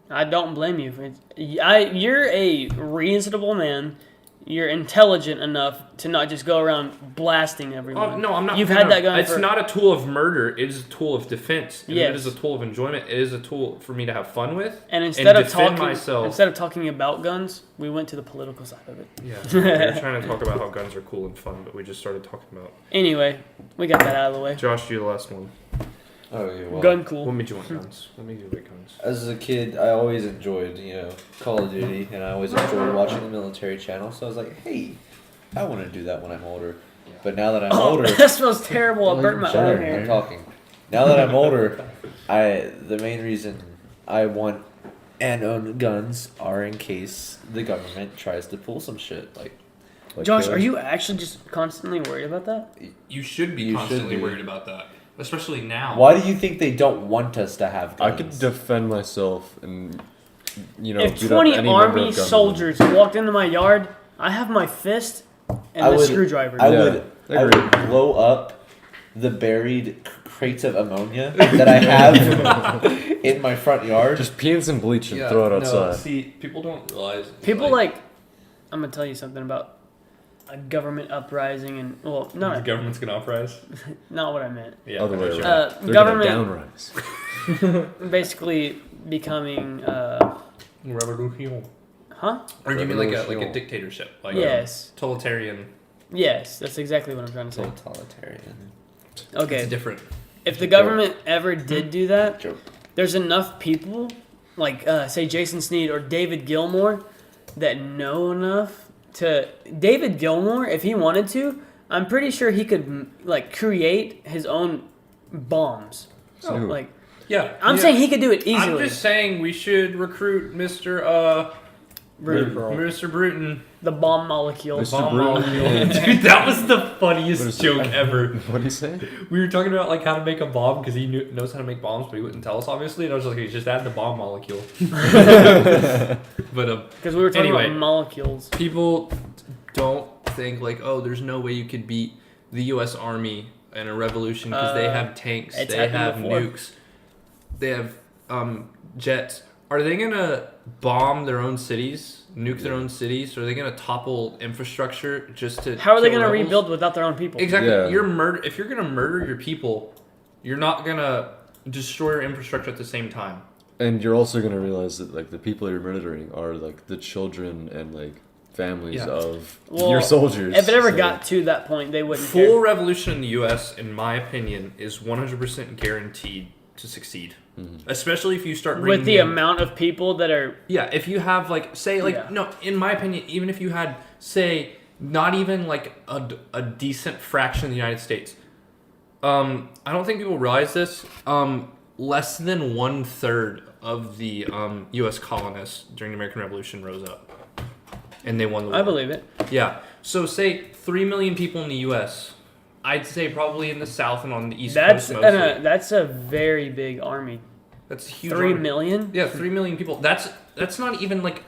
I don't blame you. You're a reasonable man. You're intelligent enough to not just go around blasting everyone. Oh, no, I'm not. You've no, had no. that gun It's for- not a tool of murder. It is a tool of defense. And Yes. It is a tool of enjoyment. It is a tool for me to have fun with. And instead of defend talking, myself. instead of talking about guns, we went to the political side of it. Yeah, we were trying to talk about how guns are cool and fun, but we just started talking about. Anyway, we got that out of the way. Josh, you're the last one. Oh yeah. Well, Gun What cool. made you want guns? What made you like guns? as a kid, I always enjoyed, Call of Duty, and I always enjoyed watching the military channel. So I was like, hey, I want to do that when I'm older. But now that I'm Oh, older, that smells terrible. I burnt my shut own up, I'm hair. talking. Now that I'm older, the main reason I want and own guns are in case the government tries to pull some shit. Like Josh, are you actually just constantly worried about that? You should be You should constantly be. worried about that, especially now. Why do you think they don't want us to have I guns? could defend myself and If beat up 20 any member army of government. soldiers walked into my yard, I have my fist and I the would- screwdriver. I Yeah, would agreed. blow up the buried crates of ammonia that I have in my front yard. Just pee in some bleach and throw it outside. See, people don't realize. People like, I'm gonna tell you something about a government uprising and well, the not government's gonna uprise. not what I meant. Yeah, Other way sure. around. They're Government gonna downrise. basically becoming, Revolution. huh? Or do you mean like a Revolution. dictatorship? Like Yes, totalitarian. yes, that's exactly what I'm trying to say. Totalitarian. It's Okay, different. if the government ever did do that, Joke. there's enough people, like say Jason Sneed or David Gilmour, that know enough to. David Gilmour, if he wanted to, I'm pretty sure he could like create his own bombs. So, Like Yeah. I'm yeah. saying he could do it easily. I'm just saying we should recruit Mr. Brutal. Mr. Bruton. The bomb molecule. Mr. Bomb Bruton. molecule. Dude, that was the What funniest is- joke ever. what do you say? We were talking about like how to make a bomb because he knows how to make bombs, but he wouldn't tell us obviously. And I was like, he's just add the bomb molecule. But Because we were talking Anyway. about molecules. people don't think like, oh, there's no way you could beat the U.S. Army in a revolution because they have tanks, it's they happened have before. nukes, they have jets. Are they gonna bomb their own cities, nuke their own cities? Or are they gonna topple infrastructure just to? How are they kill going to rebels? rebuild without their own people? Exactly. Yeah. You're murder. If you're gonna murder your people, you're not gonna destroy your infrastructure at the same time. And you're also gonna realize that like the people you're murdering are like the children and like families Yeah. of Well, your soldiers. If it ever so- got to that point, they wouldn't Full care. revolution in the U.S., in my opinion, is 100% guaranteed to succeed. Especially if you start bringing With the in- amount of people that are. Yeah, if you have like say like Yeah. no, in my opinion, even if you had say not even like a decent fraction of the United States, I don't think people realize this. Less than 1/3 of the U.S. colonists during the American Revolution rose up, and they won the war. I believe it. Yeah. So say 3 million people in the U.S. I'd say probably in the South and on the East That's Coast mostly. that's a very big army. That's a huge. 3 army. million? Yeah, 3 million people. That's not even like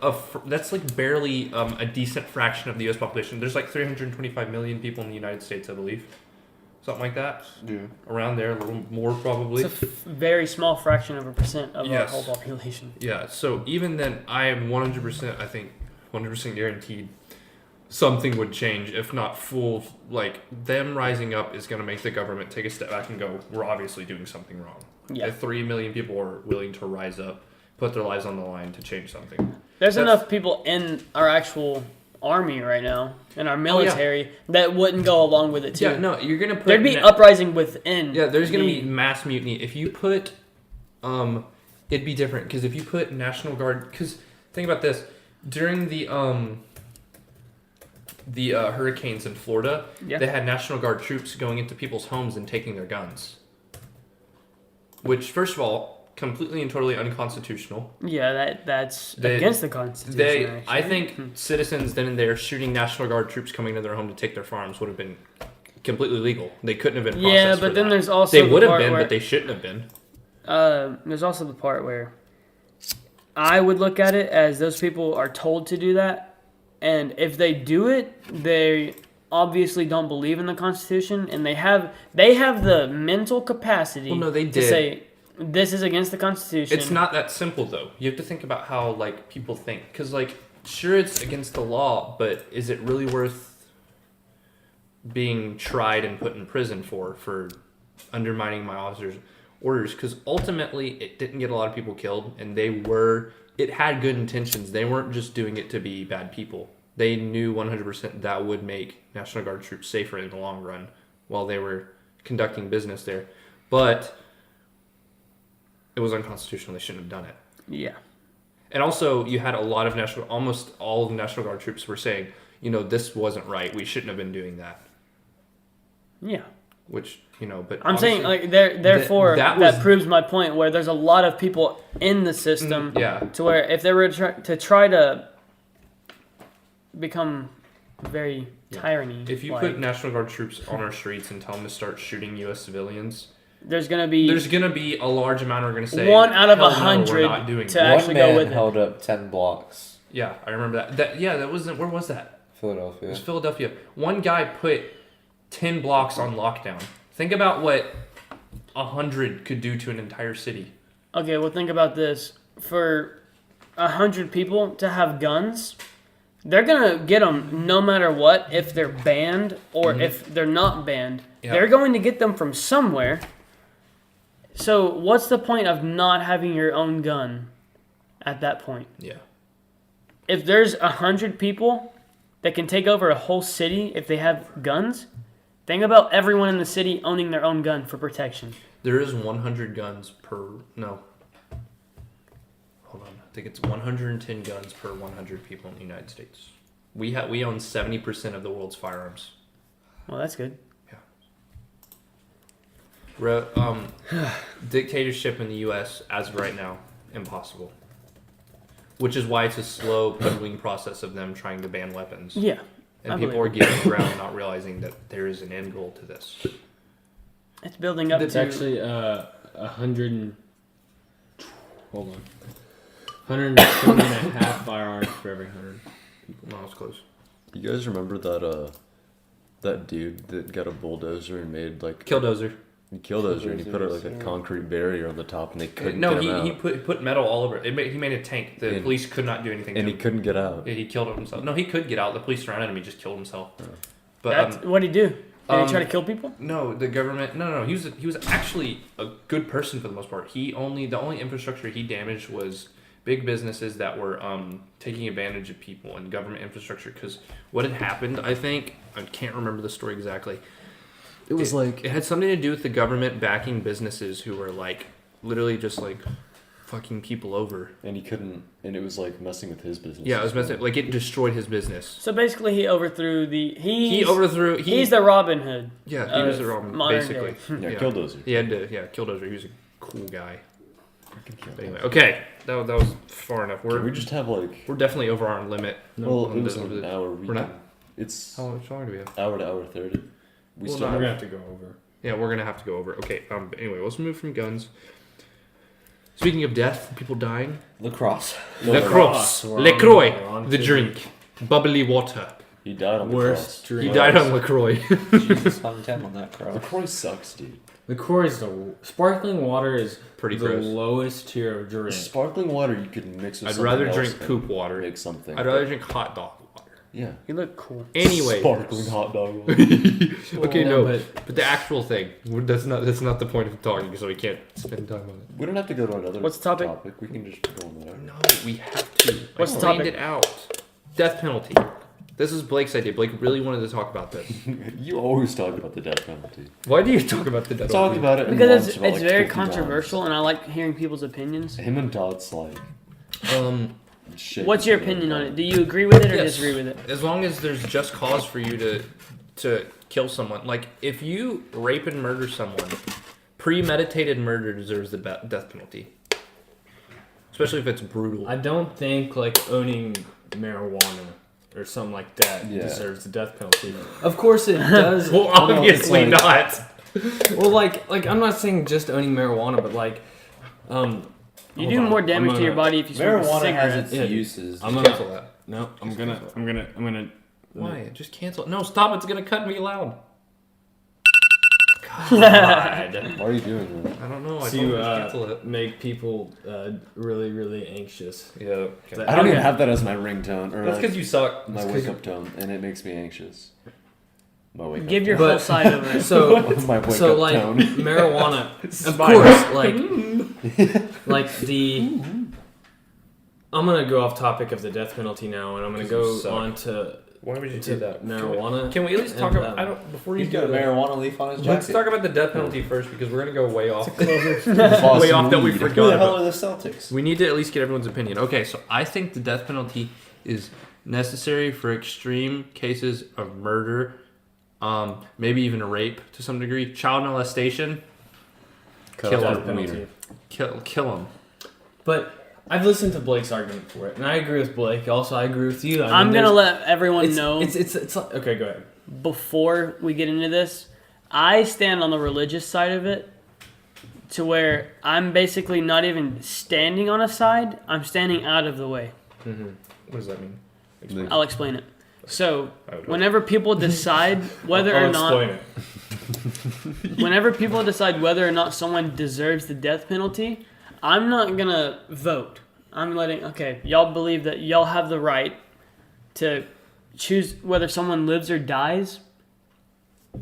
that's like barely a decent fraction of the U.S. population. There's like 325 million people in the United States, I believe, something like that. Yeah. Around there, a little more probably. It's a very small fraction of a percent of Yes. our whole population. Yeah. So even then, I am 100%. I think 100% guaranteed something would change, if not full. Like them rising up is going to make the government take a step back and go, "We're obviously doing something wrong." Yeah. If 3 million people are willing to rise up, put their lives on the line to change something. There's That's- enough people in our actual army right now, in our yeah. military, that wouldn't go along with it too. Yeah, no, you're gonna put. There'd be uprising within. Yeah, there's gonna the- be mass mutiny if you put. It'd be different because if you put National Guard, because think about this, during the hurricanes in Florida, Yeah. they had National Guard troops going into people's homes and taking their guns. Which, first of all, completely and totally unconstitutional. Yeah, that's They- against the Constitution. They, actually. I think, citizens then and there shooting National Guard troops coming to their home to take their farms would have been completely legal. They couldn't have been. Yeah, processed but for then that. there's also they the would have part been, where, but they shouldn't have been. There's also the part where I would look at it as those people are told to do that, and if they do it, they obviously don't believe in the Constitution, and they have the mental capacity Well, no, they to did. say this is against the Constitution. It's not that simple though. You have to think about how like people think, because like sure it's against the law, but is it really worth being tried and put in prison for undermining my officer's orders? Because ultimately it didn't get a lot of people killed, and it had good intentions. They weren't just doing it to be bad people. They knew 100% that would make National Guard troops safer in the long run while they were conducting business there. But it was unconstitutional. They shouldn't have done it. Yeah. And also, you had a lot of almost all of the National Guard troops were saying, this wasn't right. We shouldn't have been doing that. Yeah. Which, but I'm saying, obviously- like, therefore, that that, was- proves my point. Where there's a lot of people in the system, yeah. to where if they were to try to become very tyranny, If you like, put National Guard troops on our streets and tell them to start shooting U.S. civilians, there's gonna be there's going to be a large amount who are going to say, one out of "Hell no, we're 100 not doing to that." actually One go man with it. held up 10 blocks. Yeah, I remember that. That wasn't, where was that? It Philadelphia. was Philadelphia. One guy put 10 blocks on lockdown. Think about what 100 could do to an entire city. Okay, well, think about this: for 100 people to have guns, they're gonna get them no matter what. If they're banned or if they're not banned, Yeah. they're going to get them from somewhere. So, what's the point of not having your own gun at that point? Yeah. If there's 100 people that can take over a whole city if they have guns, think about everyone in the city owning their own gun for protection. There is 100 guns per. No. Hold on. I think it's 110 guns per 100 people in the United States. We own 70% of the world's firearms. Well, that's good. Dictatorship in the U.S. as of right now, impossible. Which is why it's a slow puddling process of them trying to ban weapons. Yeah. And I people believe are getting around not realizing that there is an end goal to this. It's building up It's to actually 100 and hold on, 120 and a half firearms for every 100. No, it's close. You guys remember that dude that got a bulldozer and made like Killdozer. he killdozer and he put like a concrete barrier on the top and they couldn't No, get him he out. put metal all over it. He made a tank. The And- police could not do anything and to he him. couldn't get out. Yeah, he killed himself. No, he could get out. The police surrounded him. He just killed himself. But That's, what'd he do? Did um, he try to kill people? no, the government. No. He was actually a good person for the most part. The only infrastructure he damaged was big businesses that were taking advantage of people and government infrastructure. Because what had happened, I can't remember the story exactly. It was like It had something to do with the government backing businesses who were like literally just like fucking people over. and he couldn't and it was like messing with his business. Yeah, it was messing. Like it destroyed his business. So basically, he overthrew the. He overthrew. He's the Robin Hood. Yeah, he was of the Robin, modern basically. day. Yeah, Killdozer. He had to. Yeah, Killdozer. He was a cool guy. But anyway, okay, that was far enough. Can we just have like We're definitely over our limit. well on it was the- an hour. We're not. It's How much longer do we have? hour to hour 30. We Well, still no, We're have gonna have to go over. Yeah, we're gonna have to go over. Okay. But anyway, let's move from guns. Speaking of death, people dying. Lacrosse. Lacrosse, We're on- Lacroix, we're on the to drink, bubbly water. He died on the Worst cross. drink. He died on Lacroix. Jesus hung 10 on that cross. LaCroix sucks, dude. LaCroix is the sparkling water is Pretty the gross. lowest tier of drink. Sparkling water you could mix with I'd something rather else drink and poop water. Make something. I'd rather drink hot dog water. Yeah. You look cool. Anyway. Sparkling hot dog. water. Okay, No, no, but the actual thing. That's not the point of talking, so we can't spend time on it. We don't have to go to another What's the topic? We can just go on there. No, we have to. What's I the laid topic? it out. Death penalty. This is Blake's idea. Blake really wanted to talk about this. You always talk about the death penalty. Why do you talk about the death Talk penalty? about it in Because lunch it's about, like, very 50 times. controversial, and I like hearing people's opinions. Him and Todd's like shit. What's your opinion on it? Do you agree with it or Yes. disagree with it? As long as there's just cause for you to kill someone. Like, if you rape and murder someone, premeditated murder deserves the death penalty. especially if it's brutal. I don't think like owning marijuana or something like that Yeah. deserves the death penalty. Of course it does. well, obviously it's like- not. Well, like I'm not saying just owning marijuana, but like, You hold do on. more damage I'm to your gonna- body if you smoke a Marijuana cigarette. has its Yeah. uses. I'm gonna Cancel that. no. I'm gonna. Why? Just cancel it. No, stop. It's gonna cut me loud. God. Why are you doing that? I don't know. I told To you to cancel it. make people really really anxious. Yeah. Okay. I don't Okay. even have that as my ringtone or That's because you suck. my wake up tone, and it makes me anxious. My wake Give up your But- whole side of it. So tone. my wake so up like tone. marijuana, of fine. course, like the. I'm gonna go off topic of the death penalty now, and I'm gonna 'Cause you go suck. on to Why would you do that? marijuana. Can we at least talk And, about? I don't. Before you He's do got a that, marijuana leaf on his jacket. let's talk about the death penalty first because we're gonna go way off. Boston way off that we weed. forgot. Who the about. hell are the Celtics? We need to at least get everyone's opinion. Okay, so I think the death penalty is necessary for extreme cases of murder, maybe even rape to some degree, child molestation. Kill Death him. penalty. Kill him. But I've listened to Blake's argument for it, and I agree with Blake. Also, I agree with you. I mean, I'm gonna there's- let everyone know It's like, okay. Go ahead. before we get into this. I stand on the religious side of it, to where I'm basically not even standing on a side. I'm standing out of the way. What does that mean? I'll explain it. So, I would- whenever people decide whether I'll or not, explain it. whenever people decide whether or not someone deserves the death penalty, I'm not gonna vote. I'm letting, okay, y'all believe that y'all have the right to choose whether someone lives or dies.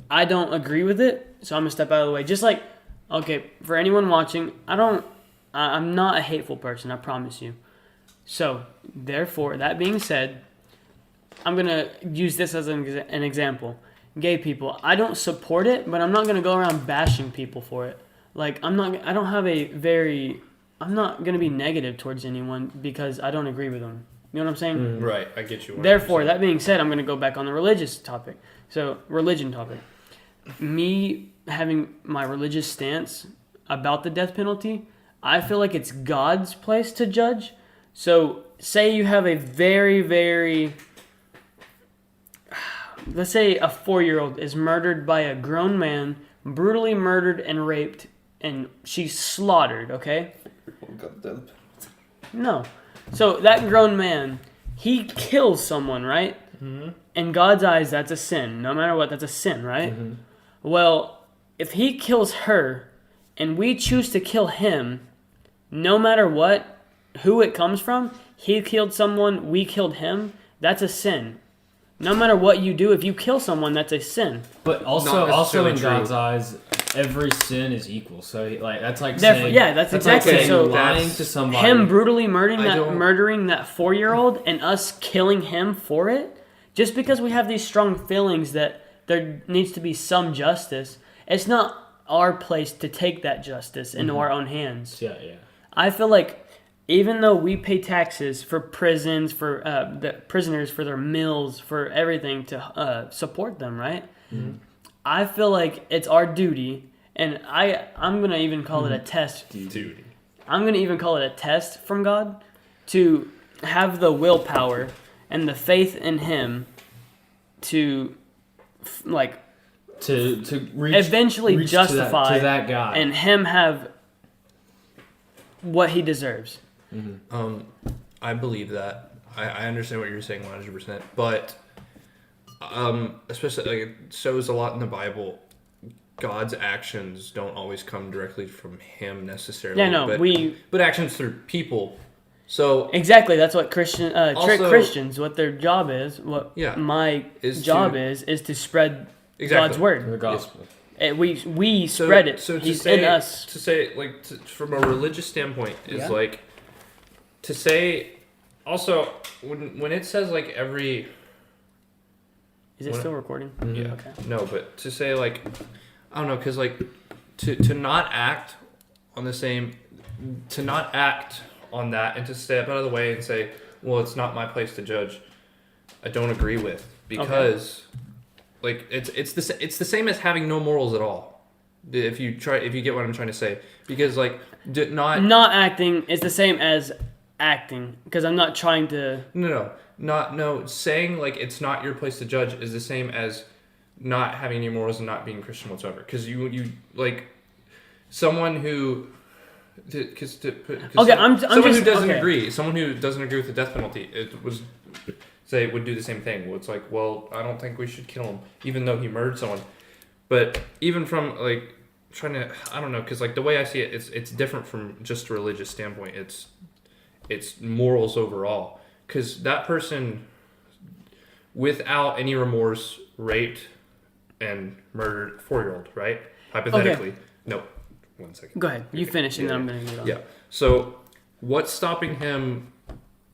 I don't agree with it, so I'm gonna step out of the way. Just like, okay, for anyone watching, I'm not a hateful person, I promise you. So, therefore, that being said, I'm gonna use this as an example. Gay people, I don't support it, but I'm not gonna go around bashing people for it. Like, I'm not gonna be negative towards anyone because I don't agree with them. You know what I'm saying? Right, I get you. 100%. Therefore, that being said, I'm going to go back on the religious topic. So, religion topic. Me having my religious stance about the death penalty, I feel like it's God's place to judge. So, say you have a very, very... Let's say a 4-year-old is murdered by a grown man, brutally murdered and raped, and she's slaughtered, okay? No. So that grown man, he kills someone, right? Mm-hmm. In God's eyes, that's a sin. No matter what, that's a sin, right? Mm-hmm. Well, if he kills her and we choose to kill him, no matter what, who it comes from, he killed someone, we killed him, that's a sin. No matter what you do, if you kill someone, that's a sin. But Not also necessarily in true. God's eyes, every sin is equal. So like that's like Therefore, saying yeah, that's exactly like saying so. lying to somebody. Him brutally murdering I that don't- 4-year-old and us killing him for it, just because we have these strong feelings that there needs to be some justice, it's not our place to take that justice into our own hands. Yeah. I feel like even though we pay taxes for prisons, for the prisoners, for their meals, for everything to support them, right? Mm-hmm. I feel like it's our duty, and I'm gonna even call it a test. Dude. I'm gonna even call it a test from God to have the willpower and the faith in Him to To reach eventually reach justify to that guy. and Him have what He deserves. I believe that. I understand what you're saying 100%, but especially like it shows a lot in the Bible. God's actions don't always come directly from Him necessarily. Yeah, no, but actions through people. So exactly. That's what trick Also- Christians, what their job is. What Yeah, my is job to- is to spread Exactly. God's word. the gospel. And we spread it. So to He's say, in us. To say like from a religious standpoint is Yeah. like to say. Also, when it says like every Is it What- still recording? yeah Okay. no, but to say like I don't know because like to not act on the same to not act on that and to step out of the way and say, well, it's not my place to judge. I don't agree with because like it's the same as having no morals at all. If you get what I'm trying to say, because like Not acting is the same as acting because I'm not trying to. No. Saying like it's not your place to judge is the same as not having any morals and not being Christian whatsoever. Because you like someone who. Okay, someone I'm who just doesn't okay. agree. Someone who doesn't agree with the death penalty. Would do the same thing. Well, it's like, well, I don't think we should kill him, even though he murdered someone. But even from like trying to, I don't know, because like the way I see it, it's different from just a religious standpoint. It's morals overall. Because that person, without any remorse, raped and murdered a 4-year-old, right? Hypothetically. Okay. No. 1 second. Go ahead. You finish, and then I'm gonna get on. Yeah. So, what's stopping him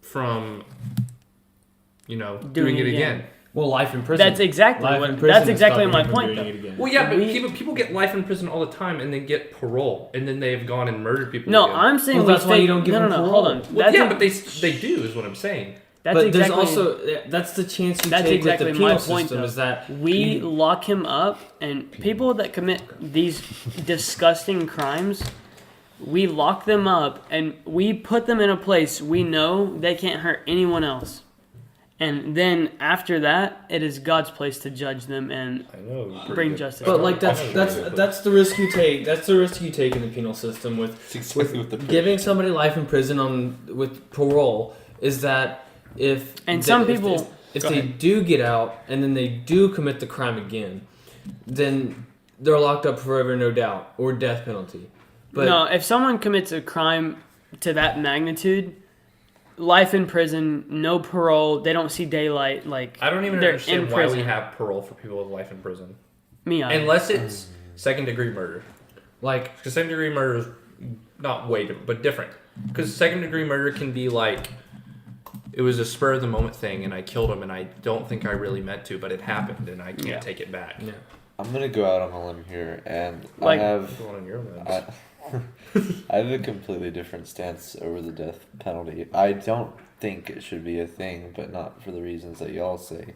from, doing it again? Well, life in prison. That's exactly Life what. in prison That's is exactly stopping my him from point. doing Though. it again. Well, yeah, but We- people get life in prison all the time and then get parole, and then they've gone and murdered people. No, again. I'm saying Well, we that's why you don't give no, them no, no. parole. Hold on. Well, That's yeah, a- but they do is what I'm saying. That's but exactly. there's also that's the chance you That's take exactly with the my penal point, system though. is that we lock him up, and people that commit these disgusting crimes, we lock them up, and we put them in a place we know they can't hurt anyone else. And then after that, it is God's place to judge them and I know. bring justice. But like that's the risk you take. That's the risk you take in the penal system with exactly what the giving somebody life in prison with parole is that if And some people- if Go they ahead. do get out and then they do commit the crime again, then they're locked up forever, no doubt, or death penalty. But no, if someone commits a crime to that magnitude, life in prison, no parole, they don't see daylight. Like I don't even they're understand in why we prison. have parole for people with life in prison, Me either. unless it's second-degree murder. like Because second-degree murder is not way different, but different. Because second-degree murder can be like, it was a spur-of-the-moment thing, and I killed him, and I don't think I really meant to, but it happened, and I can't Yeah. take it back. yeah. I'm gonna go out on a limb here, and Like- I have Go on your limbs. I have a completely different stance over the death penalty. I don't think it should be a thing, but not for the reasons that y'all say.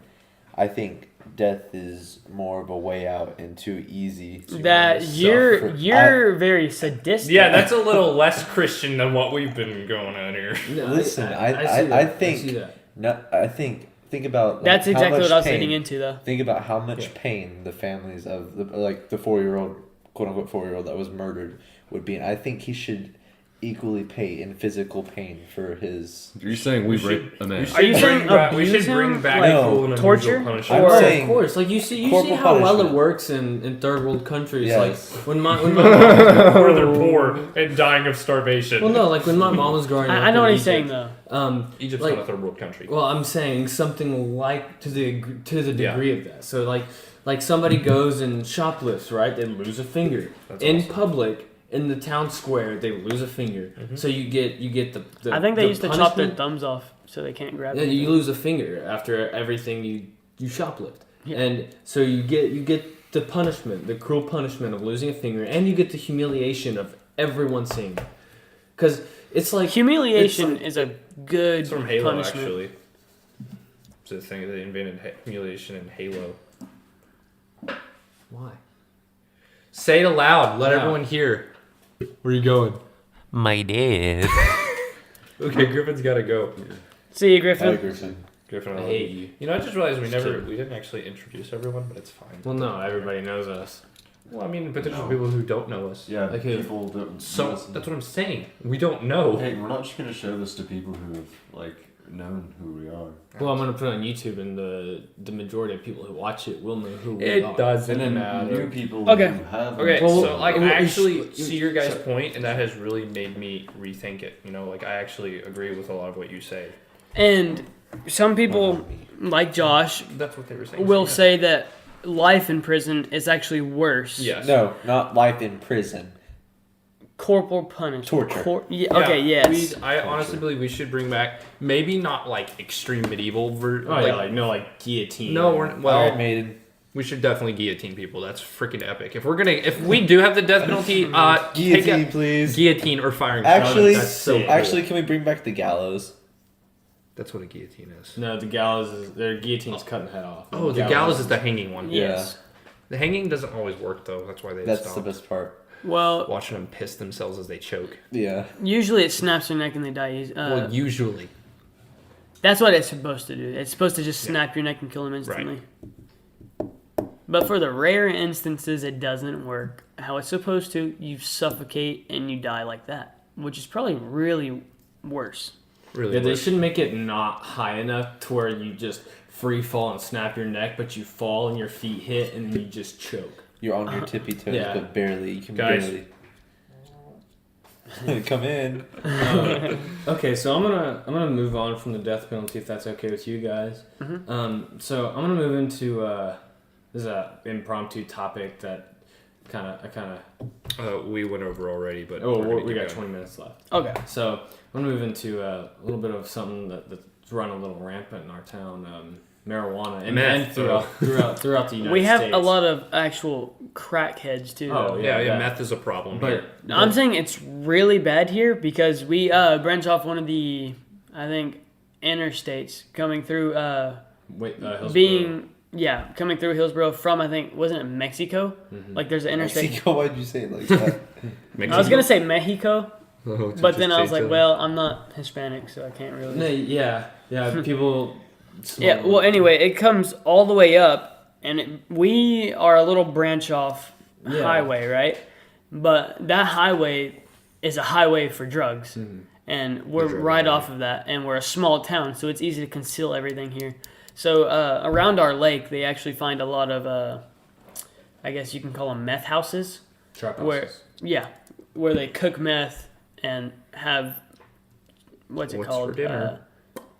I think death is more of a way out and too easy. To that suffer. you're very sadistic. Yeah, that's a little less Christian than what we've been going on here. No, Listen, see I that. think- see that. No, I think about like, That's how exactly much what I was pain- leading into, though. Think about how much Yeah. pain the families of the 4-year-old, quote unquote 4-year-old that was murdered would be, and I think he should equally pay in physical pain for his. You're saying we raped a man. Are you saying we should abuse bring him? back Like, No. cruel and unusual torture? punishment? I'm Or- saying Of course, like you see corporal how well it punishment. works in third world countries. Yes. Like when my mom, Where they're poor and dying of starvation. well, no, like when my mom was growing up. I know in what he's Egypt, saying, though. Egypt's like- not a third world country. Well, I'm saying something like to the Yeah. degree of that. So like somebody goes and shoplifts, right? They lose a finger That's in awesome. public. In the town square, they lose a finger. So you get the I think they the used to chop their punishment. thumbs off so they can't grab Yeah, it. you lose a finger after everything you shoplift, Yeah. and so you get the punishment, the cruel punishment of losing a finger, and you get the humiliation of everyone seeing, because it's like Humiliation it's like- is a good It's from Halo, punishment. actually. It's a thing they invented humiliation in Halo. why. Say it aloud. Let Yeah. everyone hear. Where are you going? My dad. Okay, Griffin's got to go. See you, Hi, Griffin. Griffin. Griffin, I I love hate you. you. You know, I just realized we Just didn't actually introduce everyone, but it's fine. Well, no, everybody knows us. Well, I mean, potential No. people who don't know us. Yeah, Okay. people don't. So listen. that's what I'm saying. We don't know. Hey, we're not just gonna show this to people who have like known who we are. Well, I'm gonna put it on YouTube, and the majority of people who watch it will know who we It are. doesn't And then matter. new people Okay. who have. Okay, Well, so like well, I you actually should- see your guys' so- point, and that has really made me rethink it. You know, like I actually agree with a lot of what you say. And some people, like Josh, That's what they were saying. will Yeah. say that life in prison is actually worse. Yes. No, not life in prison. Corporal punishment. Torture. Yeah, okay, yes. I honestly believe we should bring back maybe not like extreme medieval Oh yeah, like guillotine. no, we're well. Iron Maiden. We should definitely guillotine people. That's freaking epic. If we do have the death penalty, take Guillotine, a please. guillotine or firing. Actually, that's so cool. actually, can we bring back the gallows? That's what a guillotine is. No, the gallows is their guillotine's cutting head off. Oh, the gallows is the hanging one. Yeah. Yes. The hanging doesn't always work though. That's why they That's stopped. the best part. Well, Watching them piss themselves as they choke. Yeah. usually it snaps their neck and they die. Well, usually. That's what it's supposed to do. It's supposed to just snap your neck and kill them instantly. But for the rare instances it doesn't work how it's supposed to, you suffocate and you die like that, which is probably really worse. Really. Yeah, they works. should make it not high enough to where you just free fall and snap your neck, but you fall and your feet hit and you just choke. You're on your tippy toes, Yeah. but barely. You can Guys. barely. Come in. Okay, so I'm gonna move on from the death penalty if that's okay with you guys. So I'm gonna move into this is a impromptu topic that I kind of We went over already, but oh we're gonna we keep got going. 20 minutes left. Okay. So I'm gonna move into a little bit of something that's run a little rampant in our town. Marijuana and Meth. throughout the United We have States. a lot of actual crackheads too. Oh, though. Yeah, Yeah. meth is a problem. but here. I'm saying it's really bad here because we branch off one of the, I think, interstates coming through Hillsborough. coming through Hillsborough from, I think, wasn't it Mexico? Like there's an interstate. Mexico, why'd you say it like that? I was gonna say Mexico, Oh, but then I was just like, well, I'm not Hispanic, so I can't really. No, yeah, people. Yeah. Well, anyway, it comes all the way up, and we are a little branch off Yeah. highway, right? But that highway is a highway for drugs, and we're right off of that, and we're a small town, so it's easy to conceal everything here. So around our lake, they actually find a lot of, I guess you can call them meth houses, trap where houses. where they cook meth and have what's What's called for dinner?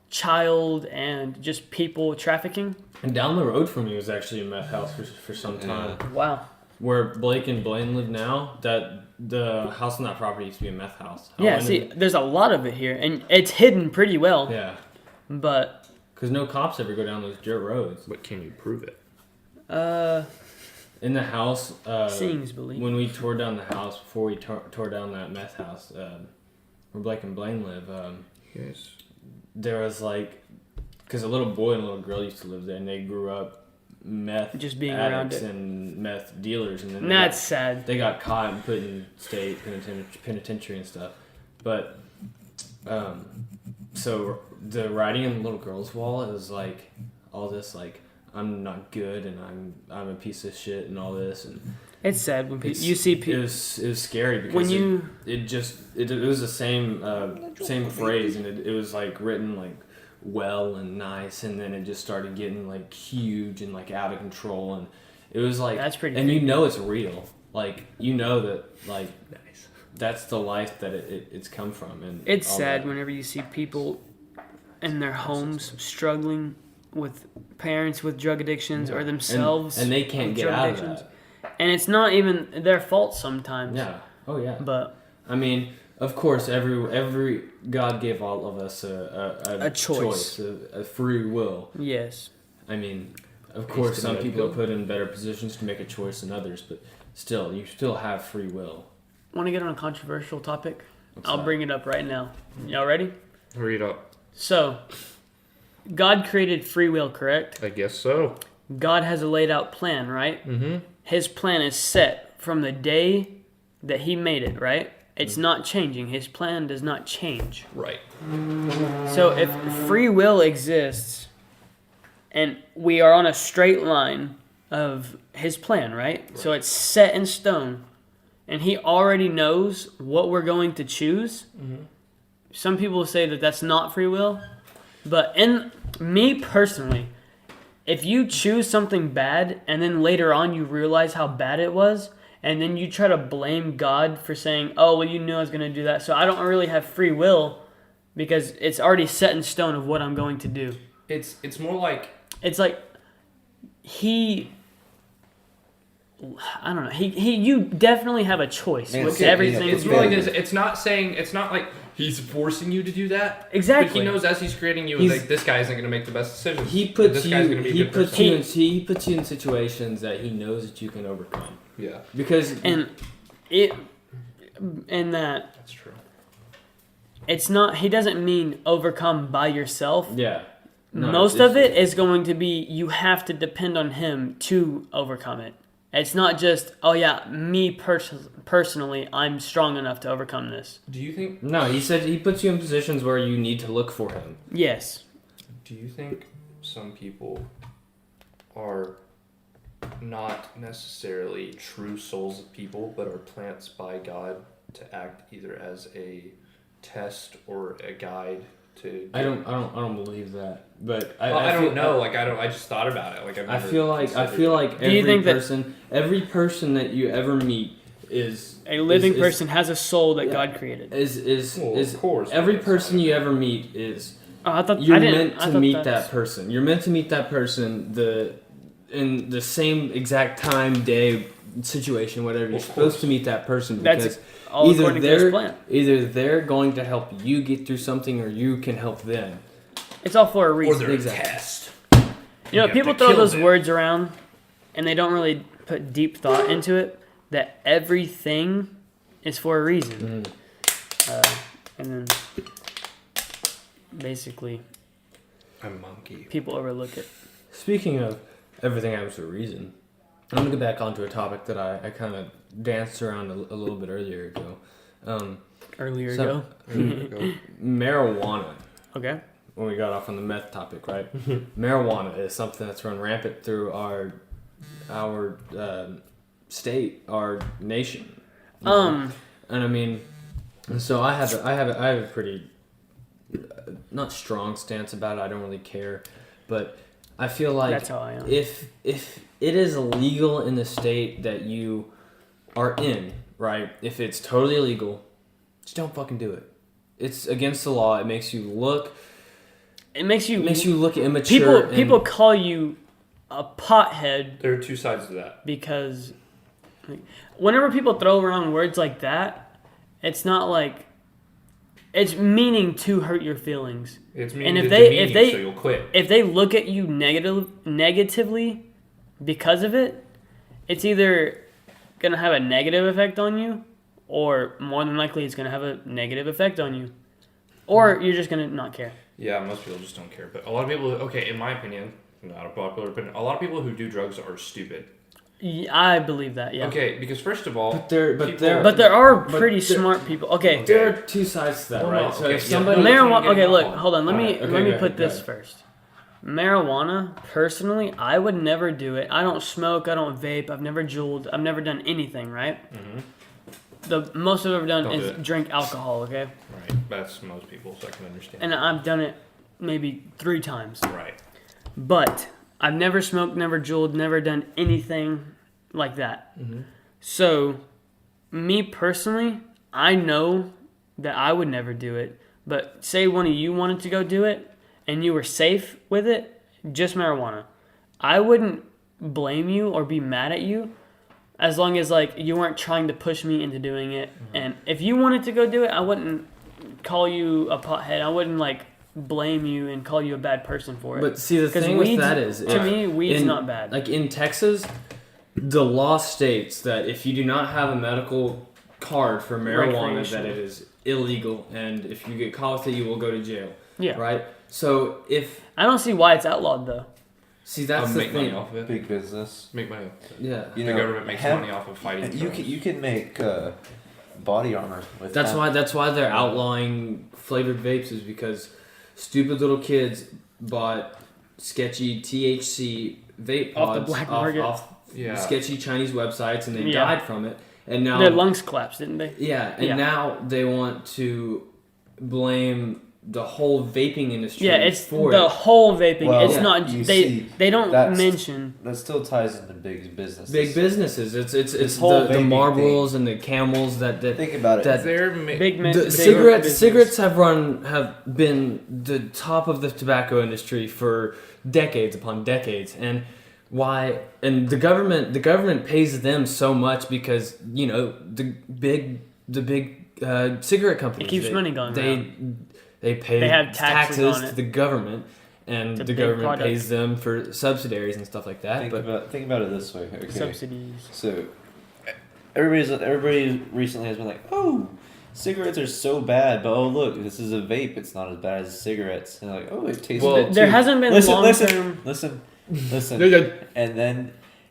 child and just people trafficking. And down the road from me was actually a meth house for some time. Wow. Where Blake and Blaine live now, that the house on that property used to be a meth house. I Yeah, went see, in- there's a lot of it here, and it's hidden pretty well. yeah, But because no cops ever go down those dirt roads. But can you prove it? In the house, seeing is believing. when we tore down the house before we tore down that meth house, where Blake and Blaine live, Yes. there was like, because a little boy and a little girl used to live there, and they grew up meth Just being around addicts it. and meth dealers, and then And that's sad. they got caught and put in state penitentiary and stuff. But so the writing on the little girl's wall is like all this like I'm not good and I'm a piece of shit and all this, and It's sad when it's- you see it people. was scary because When you it was the same phrase, and it was like written like well and nice, and then it just started getting like huge and like out of control, and it was like That's pretty and you creepy. know it's real, like you know that like Nice. that's the life that it's come from, and it's all sad that. whenever you see people in their homes struggling with parents with drug addictions or themselves and they can't with get drug out of addictions. that. And it's not even their fault sometimes. Yeah. Oh yeah. But I mean, of course, every God gave all of us a choice. a free will. yes, I mean, of course, to some be a people are good- put in better positions to make a choice than others, but still, you still have free will. want to get on a controversial topic? What's I'll that? bring it up right now. Y'all ready? Read up. So, God created free will, correct? I guess so. God has a laid out plan, right? Mm-hmm. His plan is set from the day that he made it, right? It's not changing. His plan does not change. Right. So if free will exists and we are on a straight line of his plan, right? So it's set in stone and he already knows what we're going to choose. Some people say that that's not free will, but in me personally, if you choose something bad and then later on you realize how bad it was, and then you try to blame God for saying, oh, well, you knew I was going to do that, so I don't really have free will because it's already set in stone of what I'm going to do. It's more like It's like I don't know. You definitely have a choice Man, with it's- everything. it's more like this. It's not saying it's not like he's forcing you to do that. Exactly. But he knows as he's creating you, He's- like this guy isn't going to make the best decisions. He puts this you. guy's going to be a He good puts person. you. He puts you in situations that he knows that you can overcome. Yeah, Because and that that's true. it's not. He doesn't mean overcome by yourself. yeah, no, Most it's- of it is going to be you have to depend on him to overcome it. It's not just, oh yeah, me personally, I'm strong enough to overcome this. Do you think? No, he said he puts you in positions where you need to look for him. Yes. Do you think some people are not necessarily true souls of people, but are plants by God to act either as a test or a guide to? I don't believe that. But I feel, don't know. I just thought about it. Like I feel like Do you think every person that you ever meet is A living person has a soul that God created. of course, every person you ever meet is Oh, I thought you're I didn't, meant I to thought meet that's- that person. You're meant to meet that person in the same exact time, day, situation, whatever. You're Of supposed course. to meet that person That's because all either according to his they're plan. either they're going to help you get through something or you can help them. It's all for a or reason. they're a Exactly. test. You know, have people to throw kill those them. words around and they don't really put deep thought into it. That everything is for a reason. And then basically A monkey. people overlook it. Speaking of everything happens for a reason, I'm gonna get back onto a topic that I kind of danced around a little bit earlier ago. Earlier So- ago. Marijuana. Okay. When we got off on the meth topic, right? Marijuana is something that's run rampant through our state, our nation. And I mean, so I have a pretty not strong stance about it. I don't really care, but I feel like That's how I am. if it is illegal in the state that you are in, right? If it's totally illegal, just don't fucking do it. It's against the law. It makes you look. It makes you look immature. people call you a pothead There are two sides to that. because like, whenever people throw around words like that, it's not like it's meaning to hurt your feelings. It's And meaning if to they- demean if you, they- so you'll quit. If they look at you negatively because of it, it's either gonna have a negative effect on you, or more than likely it's gonna have a negative effect on you, or you're just gonna not care. Yeah, most people just don't care. But a lot of people, okay, in my opinion, not a popular opinion, a lot of people who do drugs are stupid. I believe that. Yeah. Okay, because first of all, But there are But pretty there- smart people. Okay. there are two sides to that, Hold right? on, So okay, if yeah. somebody No, Marijuana. getting Okay, look, alcohol. hold on. Let me Alright, okay, let me go put ahead, this go first. Marijuana, personally, I would never do it. I don't smoke. I don't vape. I've never jeweled. I've never done anything. Right. The most I've ever done Don't do is it. drink alcohol. Okay. right, that's most people, so I can understand. And I've done it maybe 3 times. Right. But I've never smoked, never jeweled, never done anything like that. So, me personally, I know that I would never do it. But say one of you wanted to go do it and you were safe with it, just marijuana. I wouldn't blame you or be mad at you as long as like you weren't trying to push me into doing it. And if you wanted to go do it, I wouldn't call you a pothead. I wouldn't like blame you and call you a bad person for it. But see, the 'Cause thing with weed's- that is, to me, weed's not bad. Like in Texas, the law states that if you do not have a medical card for marijuana, that Recreational. it is illegal, and if you get caught with it, you will go to jail. Yeah. Right. So if I don't see why it's outlawed though. see, that's I'll the make money thing. off of it. Big business. Make money off of it. Yeah. You The know, government makes hemp- money off of fighting You drugs. can make body armor with That's hemp. why. That's why they're outlawing flavored vapes, is because stupid little kids bought sketchy THC vape Off the pods black market. off Yeah. sketchy Chinese websites, and they Yeah. died from it. And now Their lungs collapsed, didn't they? yeah, and Yeah. now they want to blame the whole vaping industry. Yeah, it's for the it. whole vaping. Well, it's yeah, not. you They see, they don't that's- mention. That still ties into big business. Big businesses. It's whole the vaping Marlboros and the Camels that Think about it. that They're Big men. the big cigarettes business. have been the top of the tobacco industry for decades upon decades, and why and the government pays them so much because the big cigarette companies, It keeps money going they pay They have taxes on to it. the government, and It's a the big government product. pays them for subsidiaries and stuff like that. think about it this way. Okay. Subsidies. So everybody recently has been like, oh, cigarettes are so bad, but oh look, this is a vape. It's not as bad as cigarettes. And like, oh, it tastes Well, good There too. hasn't been listen, long listen, term. listen, They're listen. good. And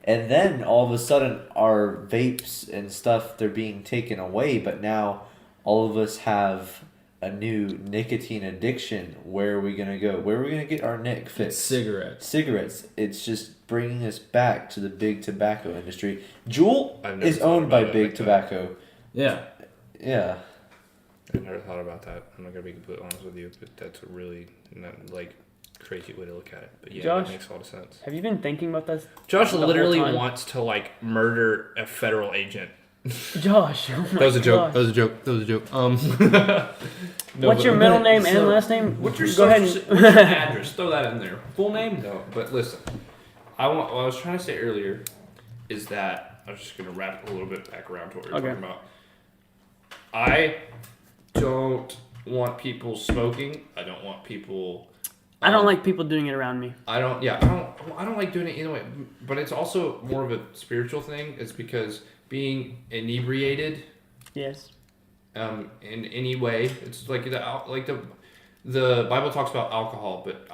And then all of a sudden, our vapes and stuff, they're being taken away. But now all of us have a new nicotine addiction. Where are we going to go? Where are we going to get our nic fix? Cigarettes. Cigarettes. It's just bringing us back to the big tobacco industry. Juul I've never is thought owned by about it Big like that. Tobacco. Yeah. Yeah. I never thought about that. I'm not gonna be completely honest with you, but that's a really like crazy way to look at it. But yeah, Josh? that makes a lot of sense. Have you been thinking about this? Josh The whole literally time? wants to like murder a federal agent. Josh. Oh my That was a joke. gosh. That was a joke. That was a joke. No, What's but- your middle name and so- last name? What's your Go ahead. social, what's your address? Throw that in there. Full name? No. But listen, what I was trying to say earlier is that I was just gonna wrap a little bit back around to what we were Okay. talking about. I don't want people smoking. I don't want people. I don't like people doing it around me. I don't. Yeah. I don't like doing it either way. But it's also more of a spiritual thing. It's because being inebriated, Yes. in any way, it's like the Bible talks about alcohol, but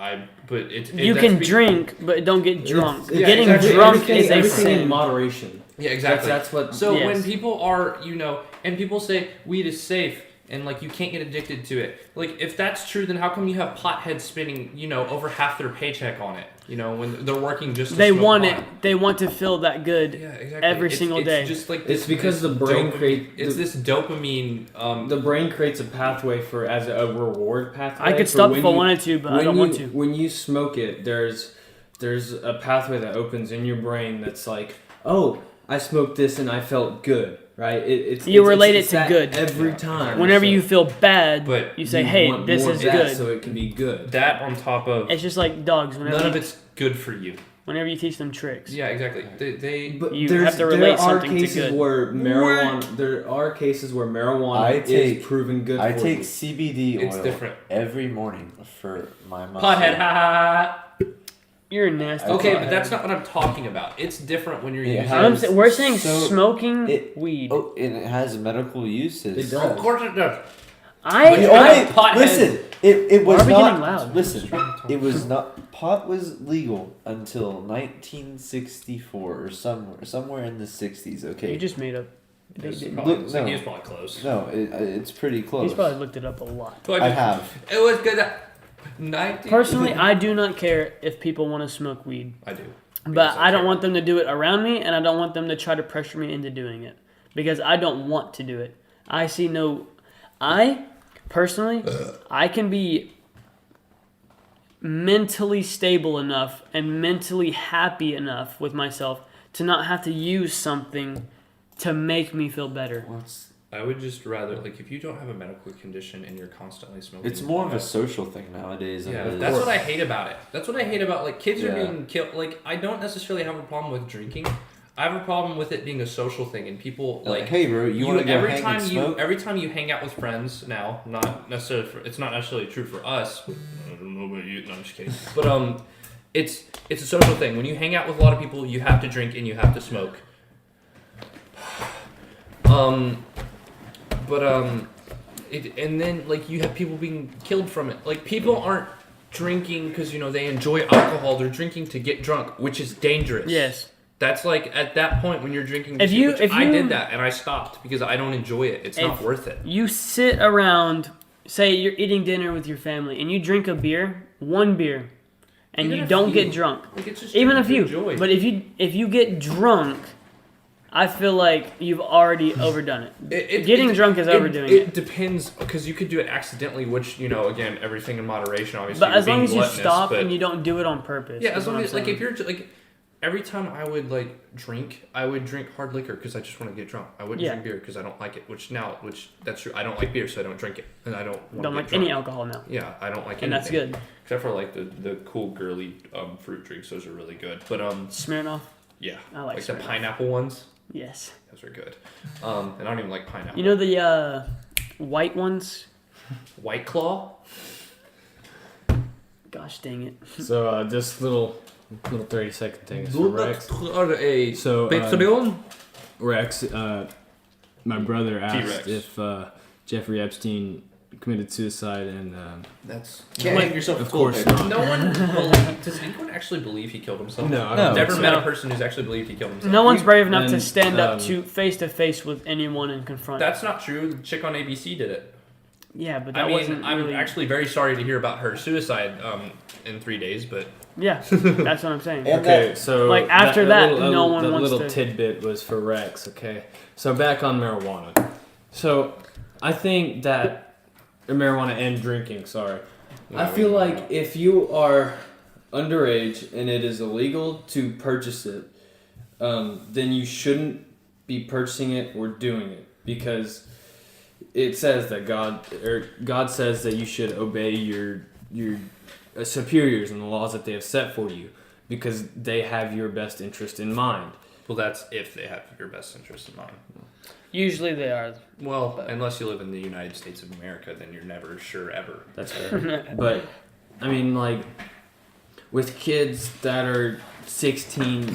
it's You that's can be- drink, but don't get drunk. Yeah, Getting exactly. drunk everything, is a everything in sin. moderation. Yeah, exactly. That's what. So Yes. when people are, and people say weed is safe and like you can't get addicted to it. Like if that's true, then how come you have potheads spending, over half their paycheck on it? When they're working just to They smoke want pot. it. They want to feel that good. Yeah, exactly. every It's- single it's day. Just like It's because this the brain dopamine- It's this dopamine. The brain creates a pathway as a reward pathway. I could for stop when if I you- wanted to, but I when don't you, want to. When you smoke it, there's a pathway that opens in your brain that's like, oh, I smoked this and I felt good, right? You relate it to that good. every time. Whenever So you feel bad, But you say, you "Hey, want this more is of that good." so it can be good. that on top of It's just like dogs. Whenever none you, of it's good for you. whenever you teach them tricks. Yeah, exactly. They But You there's- have to relate there are something to cases good. where marijuana. There are cases where marijuana I take- is proven good. I for take you. CBD It's oil different. every morning for my muscle. pothead. Ha ha. You're nasty. Okay, Okay. but that's not what I'm talking about. It's different when you're It using. has- We're saying So, smoking it- weed. Oh, and it has medical uses. It does. Of course it does. I The But I- only, pothead- listen, it was Why are we not. getting loud? Listen, it was not. Pot was legal until 1964 or somewhere in the 60s. Okay. you just made up. He's He's probably, Look, no. he was probably close. No, it's pretty close. probably looked it up a lot. So I have. It was good. 19. Personally, I do not care if people want to smoke weed, I do. but I don't want them to do it around me, and I don't want them to try to pressure me into doing it because I don't want to do it. I personally, I can be mentally stable enough and mentally happy enough with myself to not have to use something to make me feel better. I would just rather if you don't have a medical condition and you're constantly smoking. It's more of a pot, social thing nowadays. Than Yeah, it is. that's what I hate about it. That's what I hate about kids are Yeah. being killed. I don't necessarily have a problem with drinking. I have a problem with it being a social thing and people hey, bro, you want to go hang and smoke? every time you hang out with friends now, not necessarily it's not necessarily true for us. I don't know about you. No, I'm just kidding. But it's a social thing. When you hang out with a lot of people, you have to drink and you have to smoke. And then you have people being killed from it. People aren't drinking because they enjoy alcohol. They're drinking to get drunk, which is dangerous. Yes. That's at that point when you're drinking. If you- I did that and I stopped because I don't enjoy it. It's not worth it. You sit around, say you're eating dinner with your family, and you drink a beer, one beer, and Even you a don't few. get drunk. It's just Even a drinking few. to enjoy. But if you get drunk, I feel like you've already overdone it. Getting drunk is overdoing it. It depends because you could do it accidentally, which again, everything in moderation, obviously. But you're as long being as you gluttonous, stop but- and you don't do it on purpose. yeah, is as long what as I'm saying. if you're every time I would drink, I would drink hard liquor because I just want to get drunk. I wouldn't Yeah. drink beer because I don't like it. Which that's true. I don't like beer, so I don't drink it, and I don't want don't to like get drunk. any alcohol now, Yeah, I don't like anything. and that's good. Except for the cool girly fruit drinks, those are really good. But Smirnoff, yeah, I like the Smirnoff. pineapple ones, yes. those are good. And I don't even like pineapple. You know the white ones? White Claw. Gosh dang it! So this little 30-second thing is for Rex. So Patreon. Rex, my brother asked T-Rex. if Jeffrey Epstein committed suicide, and That's Can't hang yourself of with toilet course paper. not. no one. Does anyone actually believe he killed himself? No, I No. don't Never think met so. a person who's actually believed he killed himself. No one's brave enough to And, stand up to face with anyone and confront. That's not true. The chick on ABC did it. Yeah, but that I mean, wasn't I'm really. actually very sorry to hear about her suicide in 3 days, but Yeah, that's what I'm saying. And Okay, so Like, after that, little, no one that wants little to- tidbit was for Rex. Okay, so back on marijuana. So I think that marijuana and drinking. Sorry, I feel like if you are underage and it is illegal to purchase it, then you shouldn't be purchasing it or doing it because it says that God says that you should obey your superiors and the laws that they have set for you because they have your best interest in mind. well, that's if they have your best interest in mind. Usually they are. Well, unless you live in the United States of America, then you're never sure ever. That's fair. But I mean, like with kids that are 16,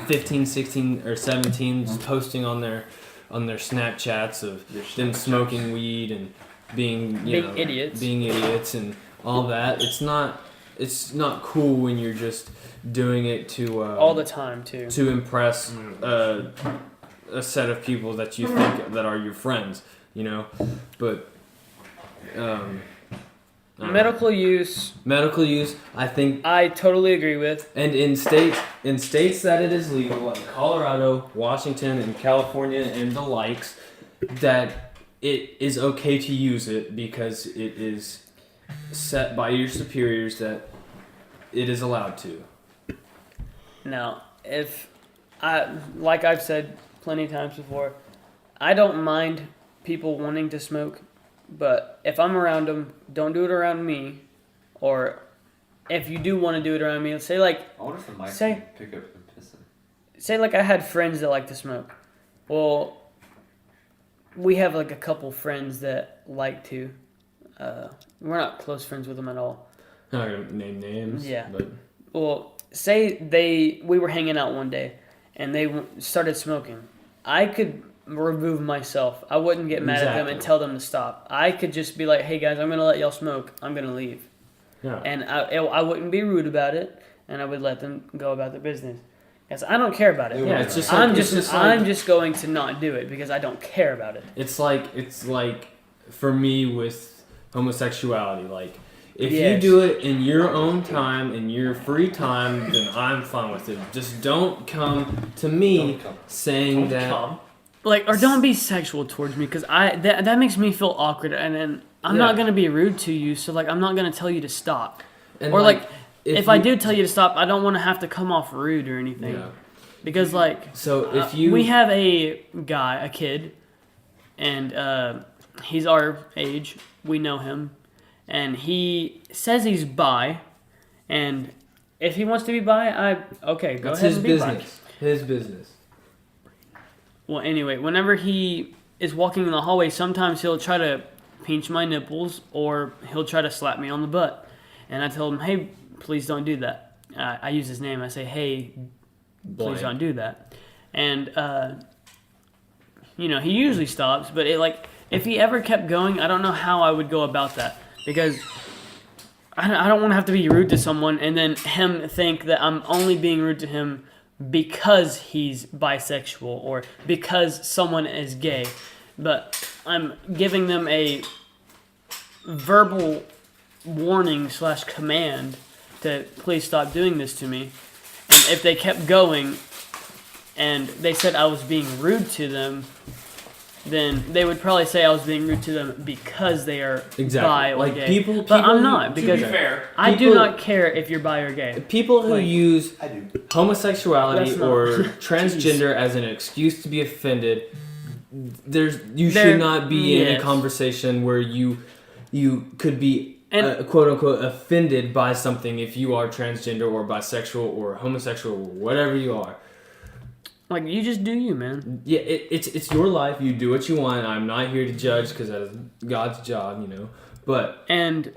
15, 16 or 17 just posting on their Snapchats of them smoking weed and being Being idiots. being idiots and all that. It's not cool when you're just doing it to All the time, too. to impress a set of people that you think that are your friends, you know. But I don't know. Medical use, Medical use, I think, I totally agree with. and in states that it is legal, like Colorado, Washington, and California, and the likes, that it is okay to use it because it is set by your superiors that it is allowed to. Now, like I've said plenty of times before, I don't mind people wanting to smoke, but if I'm around them, don't do it around me. Or if you do want to do it around me, say like I wonder if the mic Say- can pick up the piston. say like I had friends that like to smoke. Well, we have like a couple friends that like to. We're not close friends with them at all. I'm not gonna name names. Yeah. But Well, say we were hanging out one day and they started smoking. I could remove myself. I wouldn't get mad at them and Exactly. tell them to stop. I could just be like, "Hey guys, I'm gonna let y'all smoke. I'm gonna leave," yeah. and I wouldn't be rude about it, and I would let them go about their business. Because I don't care about it. Yeah, it's just like, I'm just going to not do it because I don't care about it. It's like for me with homosexuality, like if you Yes. do it in your own time, in your free time, then I'm fine with it. Just don't come to me Don't come. saying that. Like, or don't be sexual towards me because that makes me feel awkward, and then I'm Yeah. not gonna be rude to you. So like, I'm not gonna tell you to stop. And Or like, if I you- do tell you to stop, I don't want to have to come off rude or anything. yeah. Because like, So if you we have a kid, and he's our age. We know him, and he says he's bi, and if he wants to be bi, okay, go that's ahead his and be bi. business. His business. Well, anyway, whenever he is walking in the hallway, sometimes he'll try to pinch my nipples or he'll try to slap me on the butt. And I tell him, hey, please don't do that. I use his name. I say, hey, please Blank. don't do that. And, he usually stops. But if he ever kept going, I don't know how I would go about that. Because I don't want to have to be rude to someone and then him think that I'm only being rude to him because he's bisexual or because someone is gay. But I'm giving them a verbal warning / command to please stop doing this to me. And if they kept going and they said I was being rude to them, then they would probably say I was being rude to them because they are Exactly. bi or Like, gay. people- but I'm people- not to because be fair, I do people- not care if you're bi or gay. People who Like- use I do. homosexuality That's not- or transgender as an excuse to be offended, you There- should not be in a yes. conversation where you could be And- quote unquote offended by something if you are transgender or bisexual or homosexual or whatever you are. Like, you just do you, man. Yeah, it's your life. You do what you want. I'm not here to judge because that is God's job, But And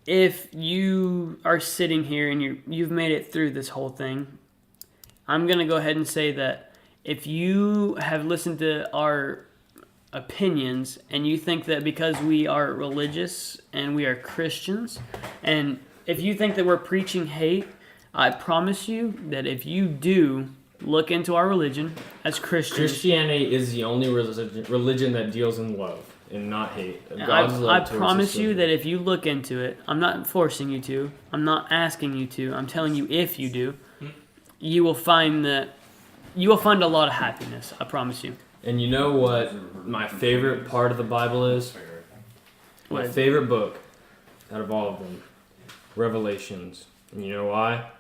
if you are sitting here and you've made it through this whole thing, I'm gonna go ahead and say that if you have listened to our opinions, and you think that because we are religious and we are Christians, and if you think that we're preaching hate, I promise you that if you do look into our religion as Christians, Christianity is the only religion that deals in love and not hate. God's I love towards promise his you children. that if you look into it, I'm not forcing you to, I'm not asking you to, I'm telling you if you do, you will find a lot of happiness. I promise you. And you know what my favorite part of the Bible is? My What? favorite book out of all of them, Revelations. And you know why?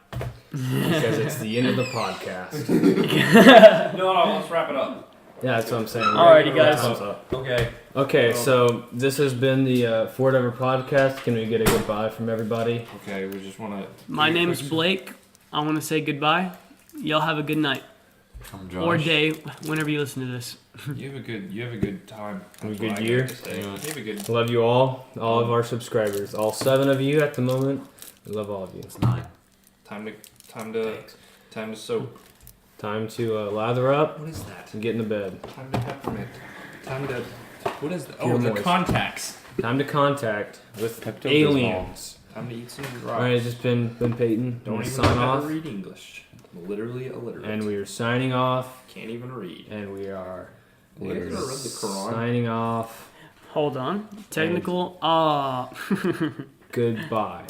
Because it's the end of the podcast. No, let's wrap it up. Yeah, that's what I'm saying. Alrighty, guys. Thumbs up. Okay. Okay, so this has been the Fort Ever podcast. Can we get a goodbye from everybody? Okay, we just want to. My name is Blake. I want to say goodbye. Y'all have a good night I'm Josh. or day whenever you listen to this. You have a good time. Have a That's good what I year. got to say. You have a good. Love you all of our subscribers, all 7 of you at the moment. We love all of you. It's 9. Time to soap. Time to lather up What is that? and get in the bed. Time to peppermint. Time to. What is that? Pure Oh, the moist. contacts. Time to contact with Pepto-Bismol. aliens. Time to eat some rocks. All right, it's just been Peyton. Don't We're even sign know how off, to read English. Literally illiterate. and we are signing off, can't even read. and we are You guys ever read the Quran? signing off. Hold on. Technical. Goodbye.